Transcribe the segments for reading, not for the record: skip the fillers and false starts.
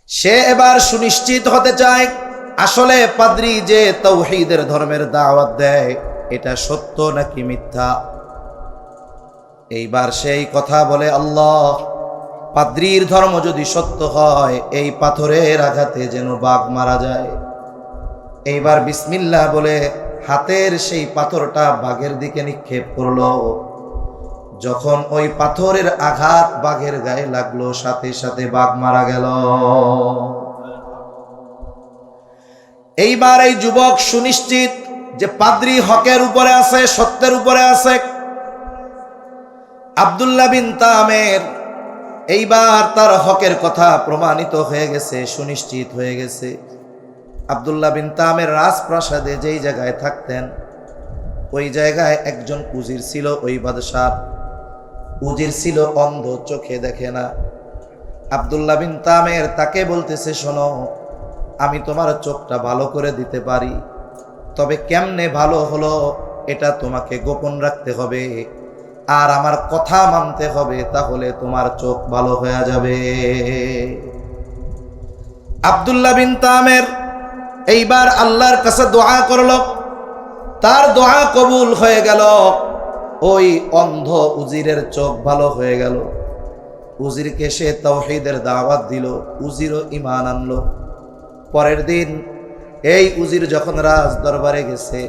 সে এবার সুনিশ্চিত হতে চায় আসলে পাদ্রী যে তাওহীদের ধর্মের দাওয়াত দেয় এটা সত্য নাকি মিথ্যা। এইবার সেই কথা বলে, আল্লাহ, পাদ্রীর ধর্ম যদি সত্য হয় এই পাথরের আঘাতে যেন বাঘ মারা যায়। এইবার বিসমিল্লাহ বলে হাতের সেই পাথরটা বাঘের দিকে নিক্ষেপ করলো। যখন ওই পাথরের আঘাত বাঘের গায়ে লাগলো সাথে সাথে বাঘ মারা গেল। এইবার এই যুবক সুনিশ্চিত যে পাদ্রী হকের উপরে আছে, সত্যের উপরে আছে। আব্দুল্লাহ বিন তামের এইবার তার হকের কথা প্রমাণিত হয়ে গেছে, সুনিশ্চিত হয়ে গেছে। আব্দুল্লাহ বিন তামের রাজপ্রাসাদে যেই জায়গায় থাকতেন ওই জায়গায় একজন উজির ছিল। ওই বাদশাহ উজির ছিল অন্ধ, চোখে দেখে না। আব্দুল্লাহ বিন তামের তাকে বলতেছে, শোনো, আমি তোমার চোখটা ভালো করে দিতে পারি, তবে কেমনে ভালো হলো এটা তোমাকে গোপন রাখতে হবে আর আমার কথা মানতে হবে, তাহলে তোমার চোখ ভালো হয়ে যাবে। আব্দুল্লাহ বিন তামের এইবার আল্লাহর কাছে দোয়া করল, তার দোয়া কবুল হয়ে গেল। ওই অন্ধ উজিরের চোখ ভালো হয়ে গেল। উজিরকে সে তাওহীদের দাওয়াত দিল, উজিরও ঈমান আনলো। পরের দিন এই উজির যখন রাজ দরবারে গেছে,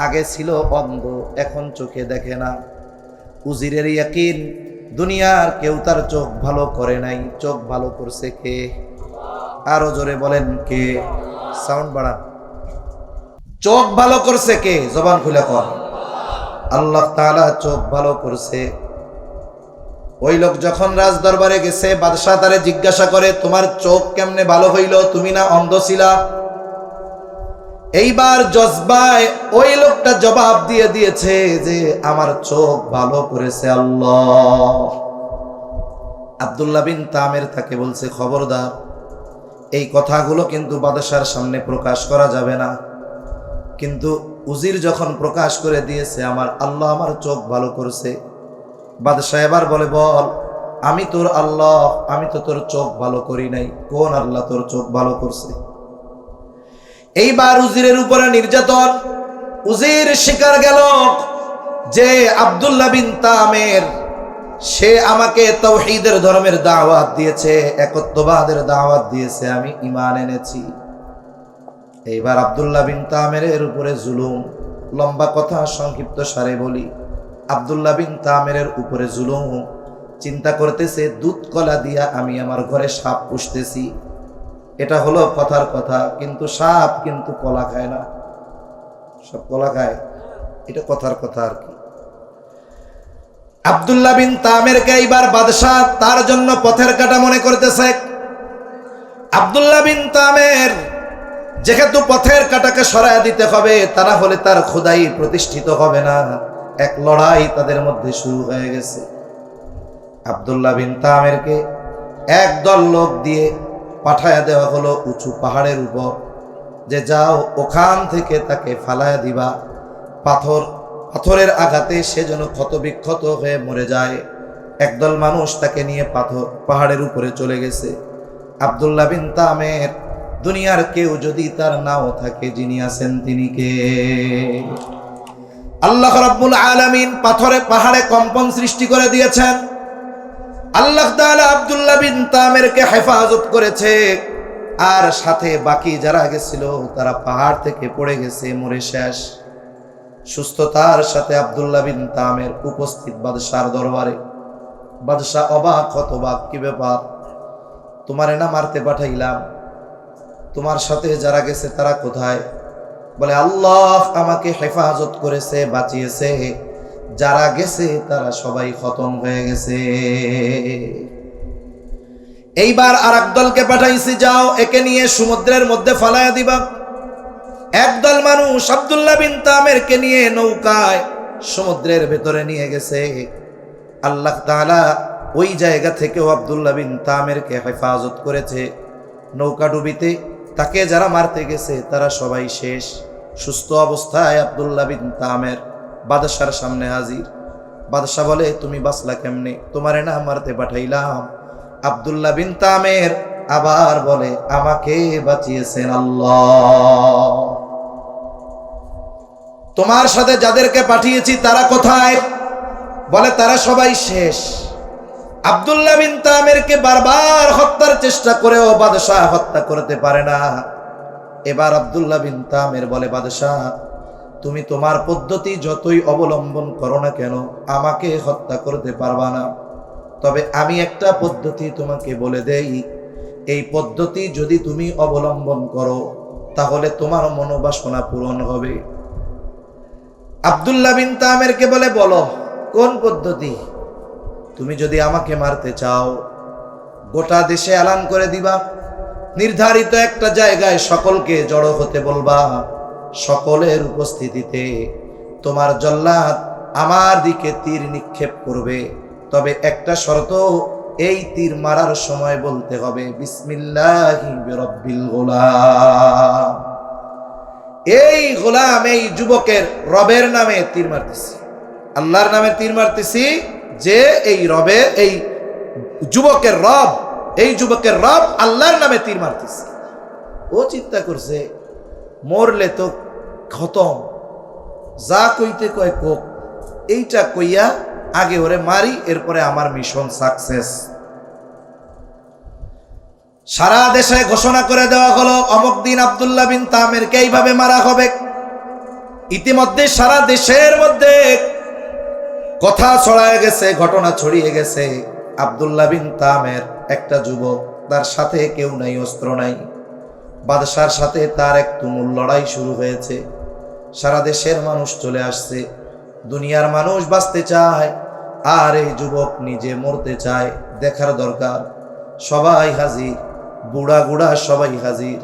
আগে ছিল অন্ধ, এখন চোখে দেখে না। উজিরের ইয়াকিন দুনিয়ার কেউ তার চোখ ভালো করে নাই, চোখ ভালো করছে কে? আরো জোরে বলেন কে? সাউন্ড বাড়ান। চোখ ভালো করছে কে? জবান খুলে কর। আল্লাহ তাআলা চোখ ভালো করছে। ওই লোক যখন রাজ দরবারে গেছে, বাদশাহ তারে জিজ্ঞাসা করে, তোমার চোখ কেমনে ভালো হইল? তুমি না অন্ধ ছিলা? এইবার জজবায় ওই লোকটা জবাব দিয়ে দিয়েছে যে আমার চোখ ভালো করেছে আল্লাহ। আব্দুল্লাহ বিন তামের তাকে বলছে, খবরদার, এই কথাগুলো কিন্তু বাদশার সামনে প্রকাশ করা যাবে না। কিন্তু উজির যখন প্রকাশ করে দিয়েছে আমার আল্লাহ আমার চোখ ভালো করছে, বাদশাহ এবার বলে, বল, আমি তোর আল্লাহ, আমি তো তোর চোখ ভালো করি নাই, কোন আল্লাহ তোর চোখ ভালো করছে? এইবার উজিরের উপরে নির্যাতন। উজির স্বীকার গেল যে আব্দুল্লাহ বিন তামের সে আমাকে তাওহীদের ধর্মের দাওয়াত দিয়েছে, একত্ববাদের দাওয়াত দিয়েছে, আমি ঈমান এনেছি। এইবার আব্দুল্লাহ বিন তামের উপরে জুলুম। লম্বা কথা সংক্ষিপ্ত সারে বলি, আব্দুল্লাহ বিন তামের উপরে জুলুম। চিন্তা করতেছে, দুধ কলা দিয়া আমি আমার ঘরে সাপ পুষতেছি, এটা হলো কথার কথা, কিন্তু সাপ কিন্তু কলা খায় না। সব কলা খায়, এটা কথার কথা আর কি। আব্দুল্লাহ বিন তামেরকে এইবার বাদশাহ তার জন্য পথের কাটা মনে করতেছে। আব্দুল্লাহ বিন তামের যেহেতু পথের কাটাকে সরায় দিতে হবে, তা না হলে তার খোদাই প্রতিষ্ঠিত হবে না। এক লড়াই তাদের মধ্যে শুরু হয়ে গেছে। আব্দুল্লাহ বিন তামেরকে একদল লোক দিয়ে পাঠায়া দেওয়া হলো উঁচু পাহাড়ের উপর, যে যাও ওখান থেকে তাকে ফালায়া দিবা, পাথরের আঘাতে সে যেন ক্ষতবিক্ষত হয়ে মরে যায়। একদল মানুষ তাকে নিয়ে পাহাড়ের উপরে চলে গেছে। আব্দুল্লাহ বিন তামের দুনিয়ার কেউ যদি তার নাও থাকে, যিনি আছেন তিনি কে? আল্লাহ রাব্বুল আলামিন পাহাড়ে কম্পন সৃষ্টি করে দিয়েছেন। আল্লাহ তাআলা আব্দুল্লাহ বিন তামেরকে হেফাজত করেছে, আর সাথে বাকি যারা গেছিল তারা পাহাড় থেকে পড়ে গেছে, মরে শেষ। সুস্থতার সাথে আব্দুল্লাহ বিন তামের উপস্থিত বাদশার দরবারে। বাদশাহ অবাক, হতবাক, কি ব্যাপার? তোমারে না মারতে পাঠাইলাম, তোমার সাথে যারা গেছে তারা কোথায়? বলে, আল্লাহ আমাকে হেফাজত করেছে, বাঁচিয়েছে, যারা গেছে তারা সবাই খতম হয়ে গেছে। এইবার আর এক দলকে পাঠাইছি, যাও একে নিয়ে সমুদ্রের মধ্যে ফালায়া দিবা। একদল মানুষ আব্দুল্লাহ বিন তামেরকে নিয়ে নৌকায় সমুদ্রের ভেতরে নিয়ে গেছে। আল্লাহ তাআলা ওই জায়গা থেকেও আব্দুল্লাহ বিন তামেরকে হেফাজত করেছে। নৌকা ডুবিতে তাকে যারা মারতে গেছে তারা সবাই শেষ। সুস্থ অবস্থায় আব্দুল্লাহ বিন তামের বাদশার সামনে হাজির। বাদশাহ বলে, তুমি বাঁচলা কেমনে? তোমারে না মারতে পাঠাইলাম। আব্দুল্লাহ বিন তামের আবার বলে আমাকে বাঁচিয়েছেন আল্লাহ। তোমার সাথে যাদেরকে পাঠিয়েছি তারা কোথায়? বলে তারা সবাই শেষ। আব্দুল্লাহ বিন তামিরকে বারবার হত্যার চেষ্টা করেও বাদশাহ হত্যা করতে পারে না। এবার আব্দুল্লাহ বিন তামির বলে, বাদশাহ তুমি তোমার পদ্ধতি যতই অবলম্বন করো না কেন আমাকে হত্যা করতে পারবা না। তবে আমি একটা পদ্ধতি তোমাকে বলে দেই, এই পদ্ধতি যদি তুমি অবলম্বন করো তাহলে তোমার মনোবাসনা পূরণ হবে। আব্দুল্লাহ বিন তামিরকে বলে, বলো কোন পদ্ধতি? তুমি যদি আমাকে মারতে চাও গোটা দেশে এলান করে দিবা, নির্ধারিত একটা জায়গায় সকলকে জড়ো হতে বলবা, সকলের উপস্থিতিতে তোমার জল্লাদ আমার দিকে তীর নিক্ষেপ করবে। তবে একটা শর্ত, এই তীর মারার সময় বলতে হবে বিসমিল্লাহি বিরব্বিল গোলাম। এই গোলাম, এই যুবকের রবের নামে তীর মারতেছি, আল্লাহর নামে তীর মারতেছি, যে এই রবে এই যুবকের রব, এই যুবকের রব আল্লাহর নামে তীর মারতেছি। ও চিন্তা করছে মরলে তো খতম, যা কইতে কয় কোক, এইটা কইয়া আগে ওরে মারি, এরপরে আমার মিশন সাকসেস। সারা দেশে ঘোষণা করে দেওয়া হলো অমুক দিন আব্দুল্লাহ বিন তামিরকে এইভাবে মারা হবে। ইতিমধ্যে সারা দেশের মধ্যে কথা ছড়ায় গেছে, ঘটনা ছড়িয়ে গেছে। আব্দুল্লাহ বিন তামির একটা যুবক, তার সাথে কেউ নাই, অস্ত্র নাই। বাদশার সাথে তার এক তুমুল লড়াই শুরু হয়েছে। সারা দেশের মানুষ চলে আসছে, দুনিয়ার মানুষ বাঁচতে চায় আর এই যুবক নিজে মরতে চায়। দেখার দরকার, সবাই হাজির, বুড়া গুড়া সবাই হাজির,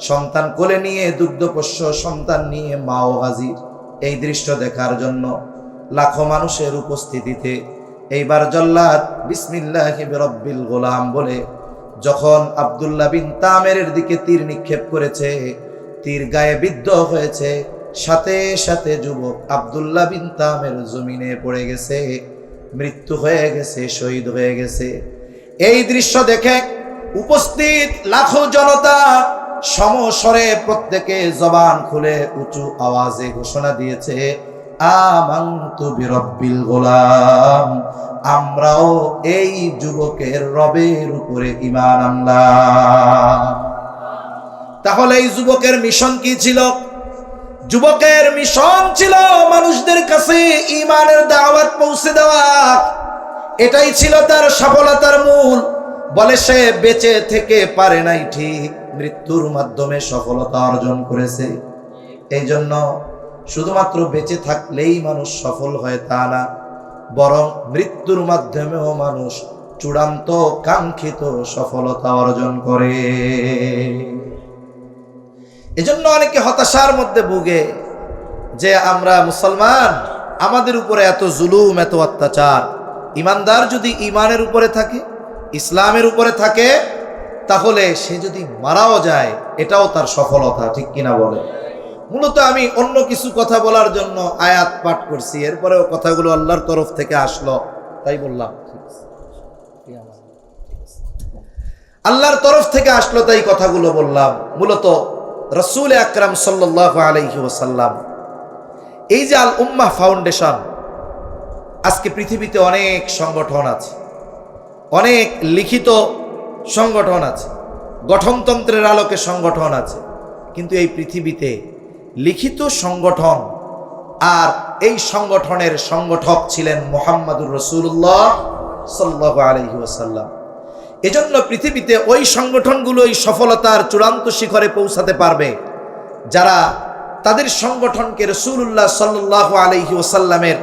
সন্তান কোলে নিয়ে দুগ্ধপোষ্য সন্তান নিয়ে মাও হাজির। এই দৃশ্য দেখার জন্য লাখো মানুষের উপস্থিতিতে এইবার জল্লাদ বিসমিল্লাহি বিরব্বিল গোলাম বলে যখন আব্দুল্লাহ বিন তামিরের দিকে তীর নিক্ষেপ করেছে, তীর গায়ে বিদ্ধ হয়েছে, সাথে সাথে যুবক আব্দুল্লাহ বিন তামির জমিনে পড়ে গেছে, মৃত্যু হয়ে গেছে, শহীদ হয়ে গেছে। এই দৃশ্য দেখে উপস্থিত লাখো জনতা সমস্বরে প্রত্যেকে জবান খুলে উঁচু আওয়াজে ঘোষণা দিয়েছে, আমানতু বিরব্বিল গোলাম, আমরাও এই যুবকের রবের উপরে ঈমান আনলাম। তাহলে এই যুবকের মিশন কি ছিল? যুবকের মিশন ছিল মানুষদের কাছে ঈমানের দাওয়াত পৌঁছে দেওয়া। এটাই ছিল তার সফলতার মূল। বলে সে বেঁচে থেকে পারে নাই ঠিক, মৃত্যুর মাধ্যমে সফলতা অর্জন করেছে। এই জন্য শুধুমাত্র বেঁচে থাকলেই মানুষ সফল হয় তা না, বরং মৃত্যুর মাধ্যমেও মানুষ চূড়ান্ত কাঙ্ক্ষিত সফলতা অর্জন করে। এজন্য অনেকে হতাশার মধ্যে ভুগে যে আমরা মুসলমান, আমাদের উপরে এত জুলুম, এত অত্যাচার। ইমানদার যদি ইমানের উপরে থাকে, ইসলামের উপরে থাকে, তাহলে সে যদি মারাও যায় এটাও তার সফলতা, ঠিক কিনা বলে? মূলত আমি অন্য কিছু কথা বলার জন্য আয়াত পাঠ করছি, এরপরেও কথাগুলো আল্লাহর তরফ থেকে আসলো তাই বললাম। আল্লাহর তরফ থেকে আসলো তাই কথাগুলো বললাম। মূলত রাসূল আকরাম সাল্লাল্লাহু আলাইহি ওয়াসাল্লাম, এই যে আল উম্মাহ ফাউন্ডেশন, আজকে পৃথিবীতে অনেক সংগঠন আছে, অনেক লিখিত সংগঠন আছে, গঠনতন্ত্রের আলোকে সংগঠন আছে, কিন্তু এই পৃথিবীতে লিখিত সংগঠন আর এই সংগঠনের সংগঠক ছিলেন মুহাম্মাদুর রাসূলুল্লাহ সাল্লাল্লাহু আলাইহি ওয়াসাল্লাম। এজন্য পৃথিবীতে ওই সংগঠনগুলোই সফলতার চূড়ান্ত শিখরে পৌঁছাতে পারবে যারা তাদের সংগঠনকে রাসূলুল্লাহ সাল্লাল্লাহু আলাইহি ওয়াসাল্লামের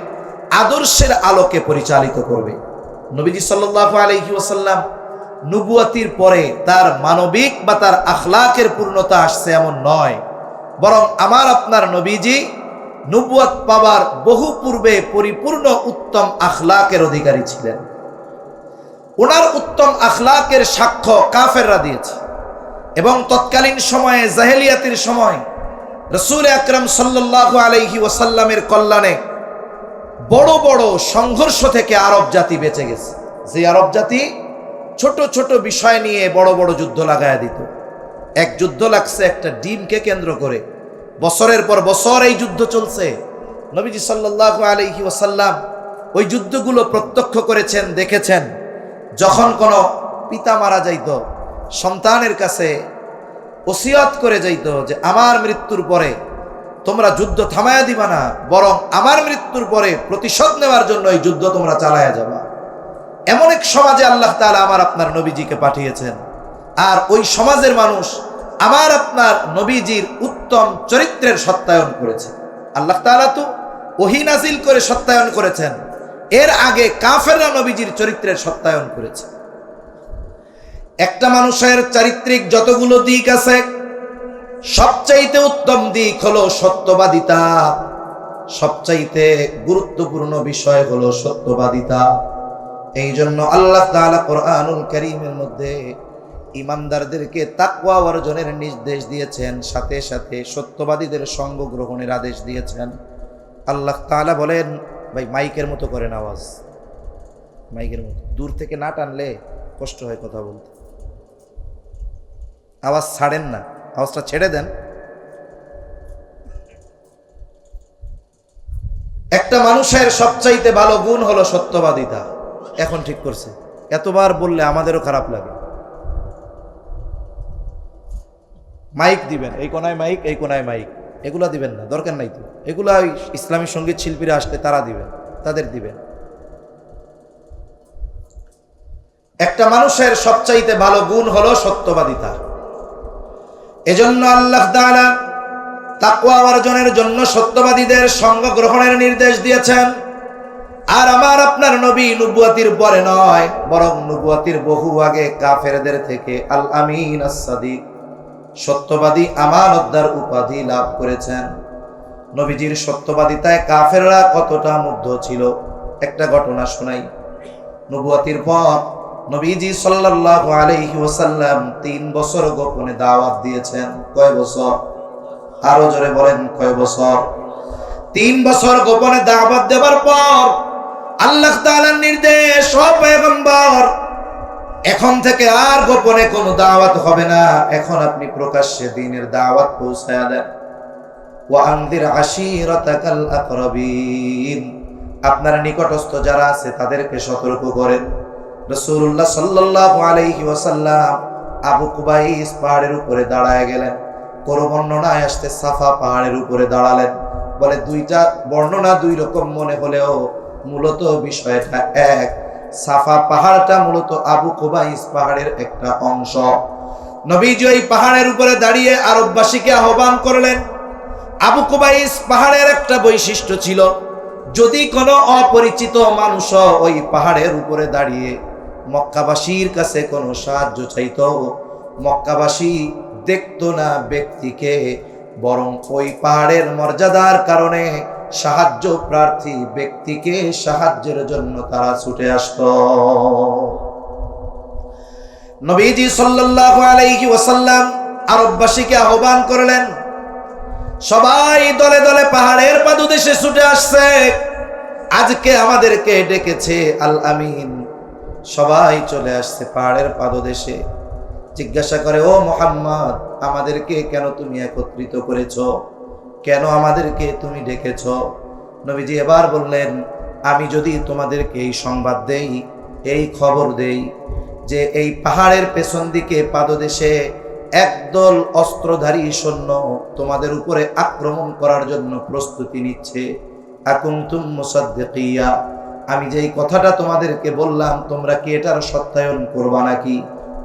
আদর্শের আলোকে পরিচালিত করবে। নবীজি সাল্লাল্লাহু আলাইহি ওয়াসাল্লাম নবুয়তির পরে তার মানবিক বা তার আখলাকের পূর্ণতা আসছে এমন নয়, বরং আমার আপনার নবীজি নবুয়ত পাওয়ার বহু পূর্বে পরিপূর্ণ উত্তম আখলাকের অধিকারী ছিলেন। ওনার উত্তম আখলাকের সাক্ষ্য কাফেররা দিয়েছে এবং তৎকালীন সময়ে জাহেলিয়াতের সময় রাসূল আকরাম সাল্লাল্লাহু আলাইহি ওয়াসাল্লামের কল্যাণে বড় বড় সংঘর্ষ থেকে আরব জাতি বেঁচে গেছে। যে আরব জাতি ছোট ছোট বিষয় নিয়ে বড় বড় যুদ্ধ লাগায়া দিত। এক যুদ্ধ লাগছে একটা ডিমকে কেন্দ্র করে, বছরের পর বছর এই যুদ্ধ চলছে। নবীজি সাল্লাল্লাহু আলাইহি ওয়াসাল্লাম ওই যুদ্ধগুলো প্রত্যক্ষ করেছেন, দেখেছেন। যখন কোনো পিতা মারা যাইত, সন্তানের কাছে ওসিয়ত করে যাইত যে আমার মৃত্যুর পরে তোমরা যুদ্ধ থামায়া দিবা না, বরং আমার মৃত্যুর পরে প্রতিশোধ নেওয়ার জন্য এই যুদ্ধ তোমরা চালায়া যাবা। এমন এক সমাজে আল্লাহ তাআলা আমার আপনার নবীজিকে পাঠিয়েছেন, আর ওই সমাজের মানুষ আমার আপনার নবীজির উত্তম চরিত্রের সত্যায়ন করেছে। আল্লাহ তাআলা তো ওহী নাজিল করে সত্যায়ন করেছেন, এর আগে কাফেররা নবীজির চরিত্রের সত্যায়ন করেছে। একটা মানুষের চারিত্রিক যতগুলো দিক আছে, সবচাইতে উত্তম দিক হলো সত্যবাদিতা। সবচাইতে গুরুত্বপূর্ণ বিষয় হলো সত্যবাদিতা। এই জন্য আল্লাহ তাআলা কোরআনুল কারীমের মধ্যে ইমানদারদেরকে তাকওয়া অর্জনের নির্দেশ দিয়েছেন, সাথে সাথে সত্যবাদীদের সঙ্গ গ্রহণের আদেশ দিয়েছেন। আল্লাহ তাআলা বলেন, ভাই মাইকের মতো করেন আওয়াজ, মাইকের মতো দূর থেকে না টানলে কষ্ট হয় কথা বলতে। আওয়াজ ছাড়েন না, আওয়াজটা ছেড়ে দেন। একটা মানুষের সবচাইতে ভালো গুণ হলো সত্যবাদিতা। এখন ঠিক করছে, এতবার বললে আমাদেরও খারাপ লাগে। মাইক দিবেন, এই কোনায় মাইক, এই কোনায় মাইক, এগুলা দিবেন না, দরকার নাই তো। এগুলা ইসলামী সঙ্গীত শিল্পীরা আসলে তারা দিবেন, তাদের দিবেন। একটা মানুষের সবচাইতে ভালো গুণ হলো সত্যবাদিতা। এজন্য আল্লাহ তাআলা তাকওয়া অর্জনের জন্য সত্যবাদীদের সঙ্গ গ্রহণের নির্দেশ দিয়েছেন। আর আমার আপনার নবী নবুয়তির পরে নয়, বরং নবুয়তির বহু আগে কাফেরদের থেকে আল আমিন আস-সাদিক, সত্যবাদী আমানতদার উপাধি লাভ করেছেন। নবীজির সত্যবাদিতায় কাফেররা কতটা মুগ্ধ ছিল একটা ঘটনা শোনাই। নবুয়তির পর নবীজি সাল্লাল্লাহু আলাইহি ওয়াসাল্লাম 3 বছর গোপনে দাওয়াত দিয়েছেন। কয় বছর? আরো জোরে বলেন, কয় বছর? 3 বছর গোপনে দাওয়াত দেওয়ার পর আল্লাহ তাআলার নির্দেশ, ও পয়গম্বর, এখন থেকে আর গোপনে কোনো দাওয়াত হবে না, এখন আপনি প্রকাশ্যে দ্বীনের দাওয়াত পৌঁছায়া দেন। ওয়া আনদির আশীরাতাকাল আকরাবিন, আপনার নিকটস্থ যারা আছে তাদেরকে সতর্ক করেন। রাসূলুল্লাহ সাল্লাল্লাহু আলাইহি ওয়াসাল্লাম আবু কুবাইস পাহাড়ের উপরে দাঁড়ায় গেলেন। কোন বর্ণনায় আসতে সাফা পাহাড়ের উপরে দাঁড়ালেন। বলে দুইটা বর্ণনা দুই রকম মনে হলেও মূলত বিষয়টা এক। সাফা পাহাড়টা মূলত আবু কুবাইস পাহাড়ের একটা অংশ। নবীজি ওই পাহাড়ের উপরে দাঁড়িয়ে আরববাসীকে আহ্বান করলেন। আবু কুবাইস পাহাড়ের একটা বৈশিষ্ট্য ছিল, যদি কোনো অপরিচিত মানুষ ওই পাহাড়ের উপরে দাঁড়িয়ে মক্কাবাসীর কাছে কোনো সাহায্য চাইত, মক্কাবাসী দেখতো না ব্যক্তিকে, বরং ওই পাহাড়ের মর্যাদার কারণে সাহায্য প্রার্থী ব্যক্তিকে সাহায্যের জন্য তারা ছুটে আসত। নবীজি সাল্লাল্লাহু আলাইহি ওয়াসাল্লাম আরববাসীকে আহ্বান করলেন। সবাই দলে দলে পাহাড়ের পাদদেশে ছুটে আসছে। আজকে আমাদেরকে ডেকেছে আল আমিন। সবাই চলে আসছে পাহাড়ের পাদদেশে। জিজ্ঞাসা করে, ও মুহাম্মদ, আমাদেরকে কেন তুমি একত্রিত করেছো? কেন আমাদেরকে তুমি ডেকেছো? নবীজি এবার বললেন, আমি যদি তোমাদেরকে এই সংবাদ দেই, এই খবর দেই যে এই পাহাড়ের পেছন দিকে পাদদেশে একদল অস্ত্রধারী সৈন্য তোমাদের উপরে আক্রমণ করার জন্য প্রস্তুতি নিচ্ছে, আকুনতুম মুসাদ্দিকিয়া, আমি যেই কথাটা তোমাদেরকে বললাম তোমরা কি এটার সত্যায়ন করবা নাকি?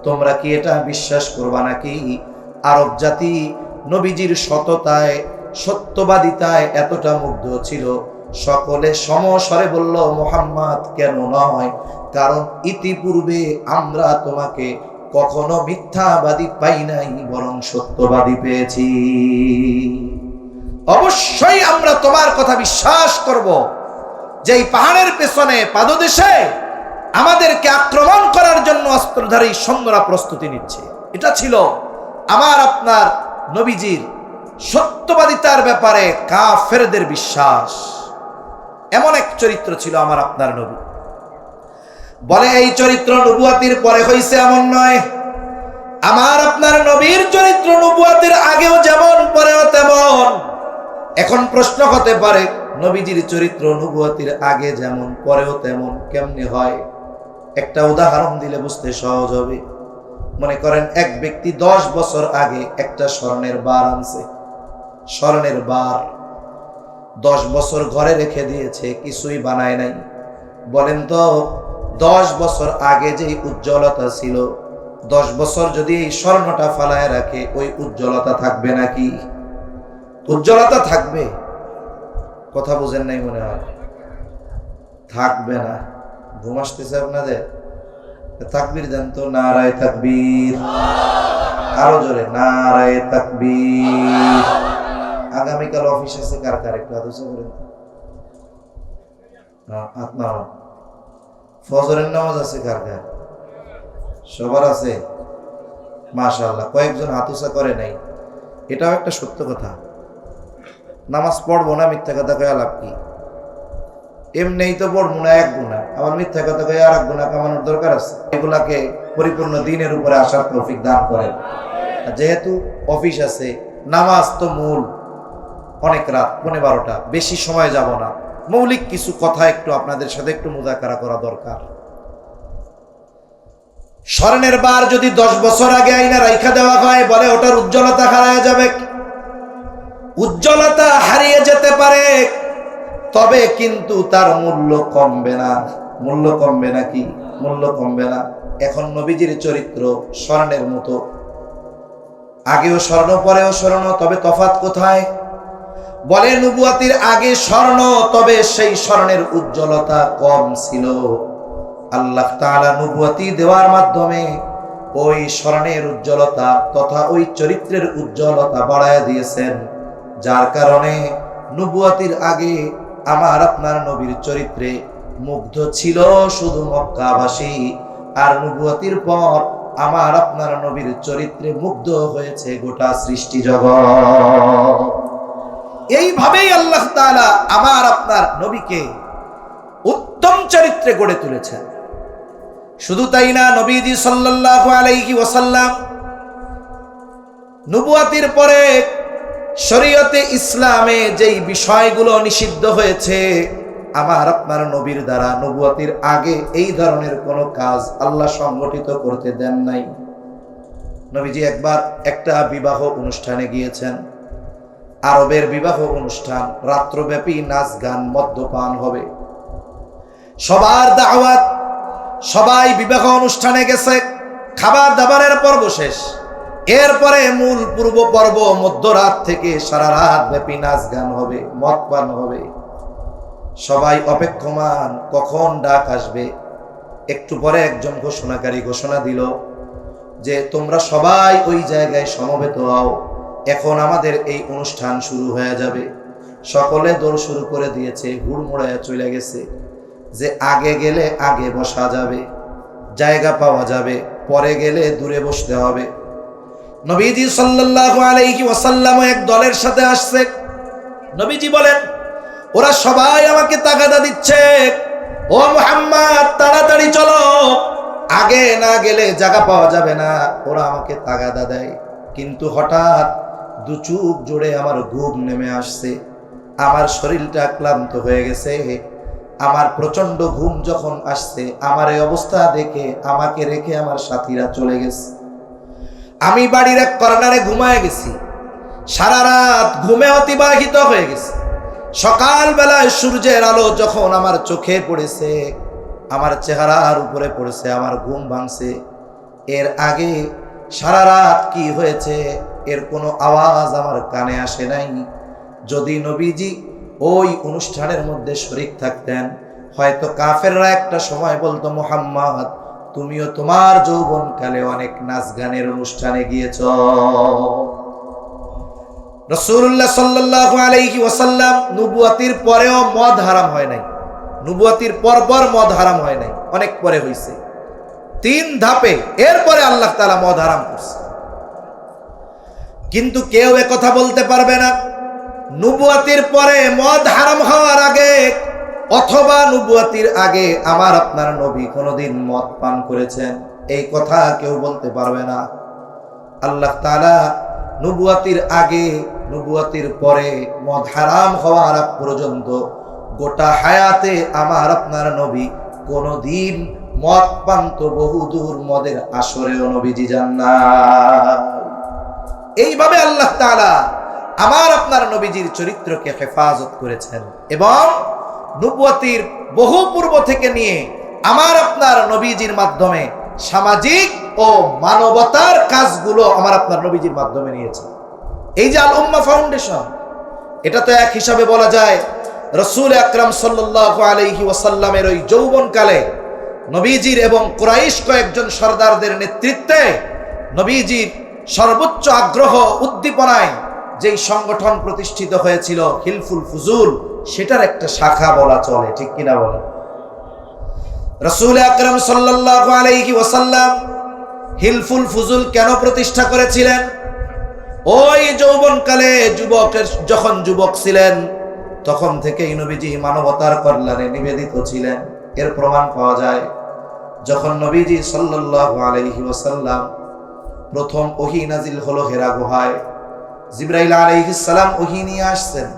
তোমরা কি এটা বিশ্বাস করবা নাকি? আরব জাতি নবীজির সততায়, সত্যবাদিতায় এতটা মুগ্ধ ছিল, সকলে সমস্বরে বলল, মুহাম্মদ কেন নয়, কারণ ইতিপূর্বে আমরা তোমাকে কখনো মিথ্যাবাদী পাই নাই, বরং সত্যবাদী পেয়েছি। অবশ্যই আমরা তোমার কথা বিশ্বাস করব যে এই পাহাড়ের পেছনে পাদদেশে আমাদেরকে আক্রমণ করার জন্য অস্ত্রধারী সৈন্যরা প্রস্তুতি নিচ্ছে। এটা ছিল আমার আপনার নবীজির সত্যবাদিতার ব্যাপারে কাফেরদের বিশ্বাস। এমন এক চরিত্র ছিল আমার আপনার নবী। বলে এই চরিত্র নবুয়াতির পরে হইছে এমন নয়, আমার আপনার নবীর চরিত্র নবুয়াতির আগেও যেমন পরেও তেমন। এখন প্রশ্ন হতে পারে নবীজির চরিত্র নবুয়াতির আগে যেমন পরেও তেমন কেমনে হয়? একটা উদাহরণ দিলে বুঝতে সহজ হবে। মনে করেন এক ব্যক্তি 10 বছর আগে একটা স্বর্ণের বার আনছে, স্বর্ণের বার 10 বছর ঘরে রেখে দিয়েছে, কিছুই বানায় নাই। বলেন তো 10 বছর আগে যে উজ্জ্বলতা ছিল, 10 বছর যদি এই স্বর্ণটা ফালায় রাখে, ওই উজ্জ্বলতা থাকবে নাকি? উজ্জ্বলতা থাকবে? কথা বুঝেন নাই মনে হয়। থাকবে না। ঘুম আসতেছে আপনাদের? তাকবীর দেন তো, নারায়ে তাকবীর, আরো জোরে নারায়ে তাকবীর। আগামীকাল অফিস আছে কার কার? একটু আদর্শ করেন। আপনার ফজরের নামাজ আছে কার কার? সবার আছে মাশাআল্লাহ। কয়েকজন হাতুসা করে নাই, এটাও একটা সত্য কথা। নামাজ পড়বো না, মিথ্যা কথা কয়ে লাভ কি? এমনিই তো পড়বো না এক গুনাহ, আবার মিথ্যা কথা কয়ে আর এক গুনাহ কামানোর দরকার আছে? এগুলাকে পরিপূর্ণ দিনের উপরে আসার তৌফিক দান করেন। যেহেতু অফিস আছে, নামাজ তো মূল, অনেক রাত 12টা, বেশি সময় যাব না। মৌলিক কিছু কথা একটু আপনাদের সাথে একটু মুযাকারা করা দরকার। স্বর্ণের বার যদি 10 বছর আগে আইনা রাইখা দেওয়া হয়, বলে ওটার উজ্জ্বলতা হারিয়ে যাবে। উজ্জ্বলতা হারিয়ে যেতে পারে, তবে কিন্তু তার মূল্য কমবে না। মূল্য কমবে নাকি? মূল্য কমবে না। এখন নবীজির চরিত্র স্বর্ণের মতো, আগেও স্বর্ণ পরেও স্বর্ণ, তবে তফাৎ কোথায়? বলে নবুয়াতির আগে স্বর্ণ, তবে সেই স্বর্ণের উজ্জ্বলতা কম ছিল। আল্লাহ তাআলা নবুয়াতি দেওয়ার মাধ্যমে ওই স্বর্ণের উজ্জ্বলতা তথা ওই চরিত্রের উজ্জ্বলতা বাড়ায় দিয়েছেন, যার কারণে নবুয়াতির আগে আমার আপনার নবীর চরিত্রে মুগ্ধ ছিল শুধু মক্কাবাসী, আর নবুয়াতির পর আমার আপনার নবীর চরিত্রে মুগ্ধ হয়েছে গোটা সৃষ্টি জগৎ। এইভাবেই আল্লাহ তাআলা আমার আপনার নবীকে উত্তম চরিত্রে গড়ে তুলেছেন। শুধু তাই না, নবীজি সাল্লাল্লাহু আলাইহি ওয়াসাল্লাম নবুয়াতির পরে শরীয়তে ইসলামে যেই বিষয়গুলো নিষিদ্ধ হয়েছে, আমার আপনার নবীর দ্বারা নবুয়াতির আগে এই ধরনের কোনো কাজ আল্লাহ সংগঠিত করতে দেন নাই। নবীজি একবার একটা বিবাহ অনুষ্ঠানে গিয়েছেন, আরবের বিবাহ অনুষ্ঠান, রাত্রব্যাপী নাচ গান মদ্যপান হবে, সবার দাওয়াত, সবাই বিবাহ অনুষ্ঠানে গেছে, খাবার দাবারের পর্ব শেষ, এরপরে মূল পূর্ব পর্ব মধ্যরাত থেকে সারা রাত ব্যাপী নাচ গান হবে, মদ পান হবে। সবাই অপেক্ষমান কখন ডাক আসবে। একটু পরে একজন ঘোষণাকারী ঘোষণা দিল যে তোমরা সবাই ওই জায়গায় সমবেত হও, এখন আমাদের এই অনুষ্ঠান শুরু হয়ে যাবে। সকলে দৌড় শুরু করে দিয়েছে, হুড়মুড়ায় চলে গেছে যে আগে গেলে আগে বসা যাবে, জায়গা পাওয়া যাবে, পরে গেলে দূরে বসতে হবে। নবীজি সাল্লাল্লাহু আলাইহি ওয়াসাল্লাম এক দলের সাথে আসছে। নবীজি বলেন, ওরা সবাই আমাকে তাগাদা দিচ্ছে, ও মুহাম্মদ তাড়াতাড়ি চলো, আগে না গেলে জায়গা পাওয়া যাবে না। ওরা আমাকে তাগাদা দেয়, কিন্তু হঠাৎ দু চোখ জোড়ে আমার ঘুম নেমে আসছে, আমার শরীরটা ক্লান্ত হয়ে গেছে। আমার প্রচন্ড ঘুম যখন আসছে, আমার এই অবস্থা দেখে আমাকে রেখে আমার সাথীরা চলে গেছে। আমি বাড়ির এক কর্নারে ঘুমায় গেছি, সারা রাত ঘুমে অতিবাহিত হয়ে গেছে। সকালবেলায় সূর্যের আলো যখন আমার চোখে পড়েছে, আমার চেহারার উপরে পড়েছে, আমার ঘুম ভাঙছে। এর আগে সারা রাত কি হয়েছে এর কোনো আওয়াজ আমার কানে আসে নাই। যদি নবীজি ওই অনুষ্ঠানের মধ্যে শরীক থাকতেন, হয়তো কাফেররা একটা সময় বলতো, মুহাম্মদ তুমিও তোমার যৌবনকালে অনেক নাচ গানের অনুষ্ঠানে গিয়েছ। রাসূলুল্লাহ সাল্লাল্লাহু আলাইহি ওয়াসাল্লাম নবুয়াতির পরেও মদ হারাম হয় নাই, নবুয়াতির পর মদ হারাম হয় নাই, অনেক পরে হয়েছে, 3 ধাপে। এরপরে আল্লাহ তাআলা মদ হারাম করছে। কিন্তু কেউ একথা বলতে পারবে না নবুয়াতির পরে মদ হারাম হওয়ার আগে অথবা নবুয়াতির আগে আমার আপনার নবী কোনোদিন মদ পান করেছেন, এই কথা কেউ বলতে পারবে না। আল্লাহ তাআলা নবুয়াতির আগে নবুয়াতির পরে মদ হারাম হওয়ার আগ পর্যন্ত গোটা হায়াতে আমার আপনার নবী কোনোদিন মদ পান তো বহুদূর মদের আসরেও নবীজি যান না। এইভাবে আল্লাহ তাআলা আমার আপনার নবীজির চরিত্রকে হেফাজত করেছেন এবং নবুয়াতির বহু পূর্ব থেকে নিয়ে আমার আপনার নবীজির মাধ্যমে সামাজিক ও মানবতার কাজগুলো আমার আপনার নবীজির মাধ্যমে নিয়েছে। এই যে আল উম্মাহ ফাউন্ডেশন, এটা তো এক হিসাবে বলা যায় রাসূল আকরাম সাল্লাল্লাহু আলাইহি ওয়াসাল্লামের ওই যৌবনকালে নবীজির এবং কুরাইশ কয়েকজন সরদারদের নেতৃত্বে নবীজির সর্বোচ্চ আগ্রহ উদ্দীপনায় যেই সংগঠন প্রতিষ্ঠিত হয়েছিল হিলফুল ফুজুল, সেটার একটা শাখা বলা চলে, ঠিক কিনা বলেন? রাসূল আকরাম সাল্লাল্লাহু আলাইহি ওয়াসাল্লাম হিলফুল ফুজুল কেন প্রতিষ্ঠা করেছিলেন? ওই যৌবনকালে যখন যুবক ছিলেন তখন থেকেই নবীজি মানবতার কল্যাণে নিবেদিত ছিলেন। এর প্রমাণ পাওয়া যায় যখন নবীজি সাল্লাল্লাহু আলাইহি ওয়াসাল্লাম প্রথম ওহী নাজিল হলো হেরা গুহায়, জিবরাইল আলাইহিস সালাম ওহী নিয়ে আসছেন।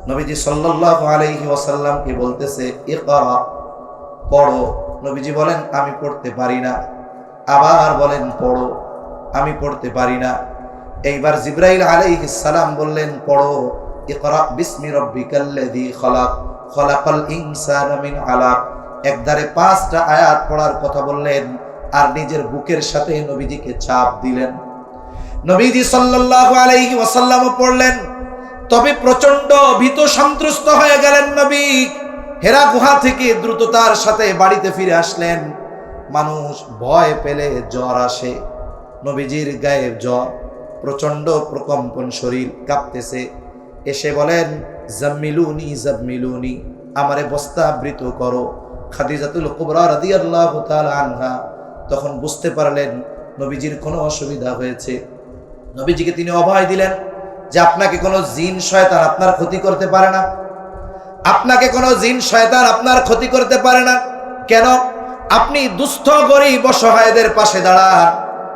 নবীজি সাল্লাল্লাহু আলাইহি ওয়াসাল্লামকে বলতেছে ইকরা, পড়ো। নবীজি বলেন আমি পড়তে পারি না। আবার বলেন পড়ো, আমি পড়তে পারি না। এইবার জিবরাইল আলাইহিস সালাম বললেন পড়ো, ইকরা বিসমি রাব্বিকাল্লাযী খালাক, খালাকাল ইনসানা মিন আলাক। একদারে 5টা আয়াত পড়ার কথা বললেন আর নিজের বুকের সাথে নবীজিকে চাপ দিলেন। নবীজি সাল্লাল্লাহু আলাইহি ওয়াসাল্লাম পড়লেন, তবে প্রচন্ড ভীত সন্ত্রস্ত হয়ে গেলেন নবী। হেরা গুহা থেকে দ্রুততার সাথে বাড়িতে ফিরে আসলেন। মানুষ ভয় পেলে জ্বর আসে, নবীজির গায়ে জ্বর, প্রচন্ড প্রকম্পন, শরীর কাঁপতেছে। এসে বলেন জাম্মিলুনি জাম্মিলুনি, আমারে বস্তাবৃত করো। খাদিজাতুল কুবরা রাদিয়াল্লাহু তাআলা আনহা তখন বুঝতে পারলেন নবীজির কোনো অসুবিধা হয়েছে। নবীজিকে তিনি অভয় দিলেন যে আপনাকে কোনো জিন শয়তান আপনার ক্ষতি করতে পারে না, আপনাকে কোনো জিন শয়তান আপনার ক্ষতি করতে পারে না। কেন? আপনি দুস্থ গরীব অসহায়দের পাশে দাঁড়ান,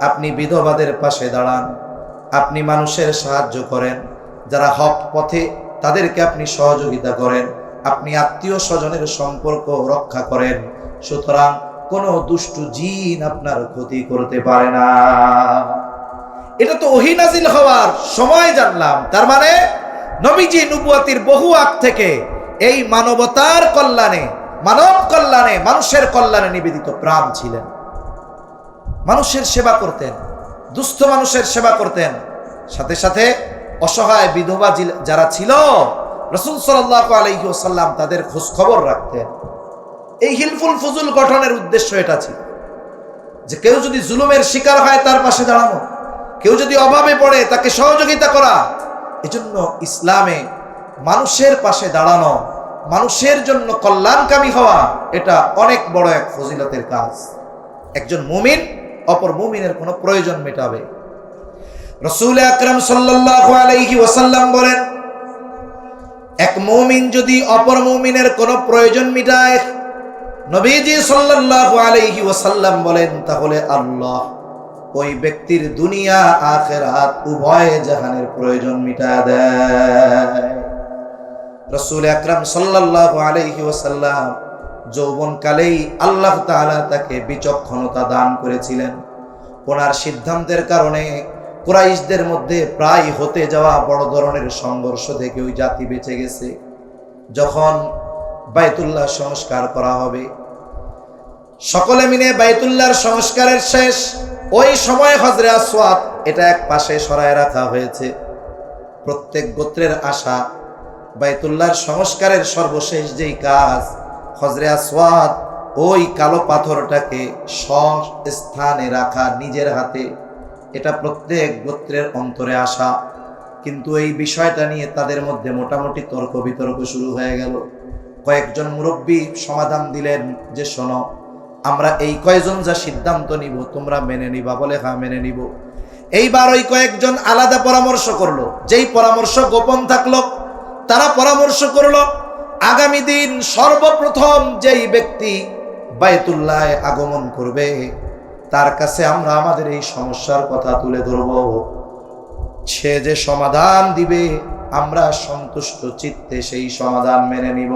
আপনি বিধবাদের পাশে দাঁড়ান, আপনি মানুষের সাহায্য করেন, যারা হক পথে তাদেরকে আপনি সহযোগিতা করেন, আপনি আত্মীয় স্বজনের সম্পর্ক রক্ষা করেন। সুতরাং কোনো দুষ্টু জিন আপনার ক্ষতি করতে পারে না। এটা তো ওহী নাজিল হওয়ার সময় জানলাম। তার মানে নবীজি নবুয়াতির বহু আগ থেকে এই মানবতার কল্যাণে, মানব কল্যাণে, মানুষের কল্যাণে নিবেদিত প্রাণ ছিলেন। মানুষের সেবা করতেন, দুস্থ মানুষের সেবা করতেন, সাথে সাথে অসহায় বিধবা যারা ছিল রাসূল সাল্লাল্লাহু আলাইহি ওয়াসাল্লাম তাদের খোঁজ খবর রাখতেন। এই হিলফুল ফুজুল গঠনের উদ্দেশ্য এটা ছিল যে কেউ যদি জুলুমের শিকার হয় তার পাশে দাঁড়ানো, কেউ যদি অভাবে পড়ে তাকে সহযোগিতা করা। এজন্য ইসলামে মানুষের পাশে দাঁড়ানো, মানুষের জন্য কল্যাণকামী হওয়া, এটা অনেক বড় এক ফজিলতের কাজ। একজন মুমিন অপর মুমিনের কোনো প্রয়োজন মেটাবে। রাসূল আকরাম সাল্লাল্লাহু আলাইহি ওয়াসাল্লাম বলেন, এক মুমিন যদি অপর মুমিনের কোনো প্রয়োজন মেটায়, নবীজি সাল্লাল্লাহু আলাইহি ওয়াসাল্লাম বলেন, তাহলে আল্লাহ ওই ব্যক্তির দুনিয়া আখিরাত উভয় জাহানের প্রয়োজন মিটায় দেয়। রাসূল আকরাম সাল্লাল্লাহু আলাইহি ওয়াসাল্লাম যৌবনকালেই আল্লাহ তাআলা তাকে বিচক্ষণতা দান করেছিলেন। ওনার সিদ্ধান্তের কারণে কুরাইশদের মধ্যে প্রায় হতে যাওয়া বড় ধরনের সংঘর্ষ থেকে ওই জাতি বেঁচে গেছে। যখন বাইতুল্লাহ সংস্কার করা হবে, সকলে মিলে বাইতুল্লাহর সংস্কারের শেষ, ওই সময় হজরে আসওয়াদ এটা এক পাশে সরায় রাখা হয়েছে। প্রত্যেক গোত্রের আশা বাইতুল্লাহর সংস্কারের সর্বশেষ যেই কাজ, হজরে আসওয়াদ ওই কালো পাথরটাকে স্থানে রাখা নিজের হাতে, এটা প্রত্যেক গোত্রের অন্তরে আসা। কিন্তু এই বিষয়টা নিয়ে তাদের মধ্যে মোটামুটি তর্ক বিতর্ক শুরু হয়ে গেল। কয়েকজন মুরব্বী সমাধান দিলেন যে শোনো, আমরা এই কয়েকজন যা সিদ্ধান্ত নিব তোমরা মেনে নিবা? বলে হ্যাঁ মেনে নিব। এইবার ওই কয়েকজন আলাদা পরামর্শ করলো, যেই পরামর্শ গোপন থাকলো তারা পরামর্শ করলো আগামী দিন সর্বপ্রথম যেই ব্যক্তি বাইতুল্লাহে আগমন করবে তার কাছে আমরা আমাদের এই সমস্যার কথা তুলে ধরব। সে যে সমাধান দিবে আমরা সন্তুষ্ট চিত্তে সেই সমাধান মেনে নিব।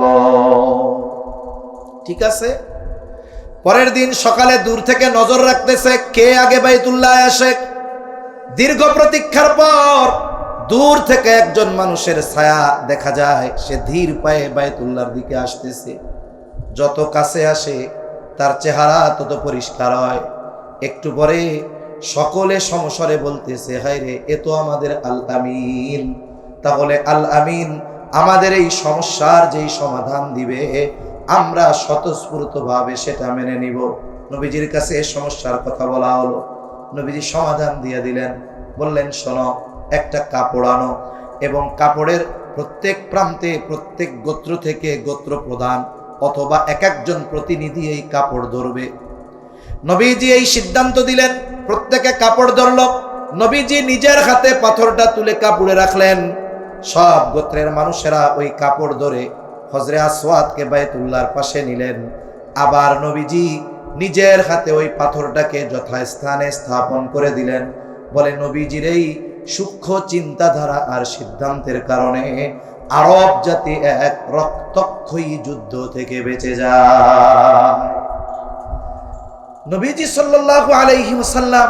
ঠিক আছে? পরের দিন সকালে দূর থেকে নজর রাখতেছে কে আগে বাইতুল্লাহে আসে। দীর্ঘ প্রতীক্ষার পর দূর থেকে একজন মানুষের ছায়া দেখা যায়, সে ধীর পায়ে বাইতুল্লাহর দিকে আসতেছে। যত কাছে আসে তার চেহারা তত পরিষ্কার হয়। একটু পরে সকলে সমস্বরে বলতেছে, হায় রে, এ তো আমাদের আল আমিন। তাহলে আল আমিন আমাদের এই সমস্যার যেই সমাধান দিবে আমরা স্বতঃস্ফূর্তভাবে সেটা মেনে নিব। নবীজির কাছে এই সমস্যার কথা বলা হলো, নবীজি সমাধান দিয়ে দিলেন। বললেন, শোনো, একটা কাপড় আনো এবং কাপড়ের প্রত্যেক প্রান্তে প্রত্যেক গোত্র থেকে গোত্র প্রধান অথবা এক একজন প্রতিনিধি এই কাপড় ধরবে। নবীজি এই সিদ্ধান্ত দিলেন, প্রত্যেকে কাপড় ধরল। নবীজি নিজের হাতে পাথরটা তুলে কাপড়ে রাখলেন। সব গোত্রের মানুষেরা ওই কাপড় ধরে হজরে আসওয়াদকে বাইতুল্লাহর পাশে নিলেন। আবার নবীজি নিজের হাতে ওই পাথরটাকে যথাস্থানে স্থাপন করে দিলেন। বলে, নবীজির এই সূক্ষ্ম চিন্তাধারা আর সিদ্ধান্তের কারণে আরব জাতি এক রক্তক্ষয়ী যুদ্ধ থেকে বেঁচে যায়। নবীজি সাল্লাল্লাহু আলাইহি ওয়াসাল্লাম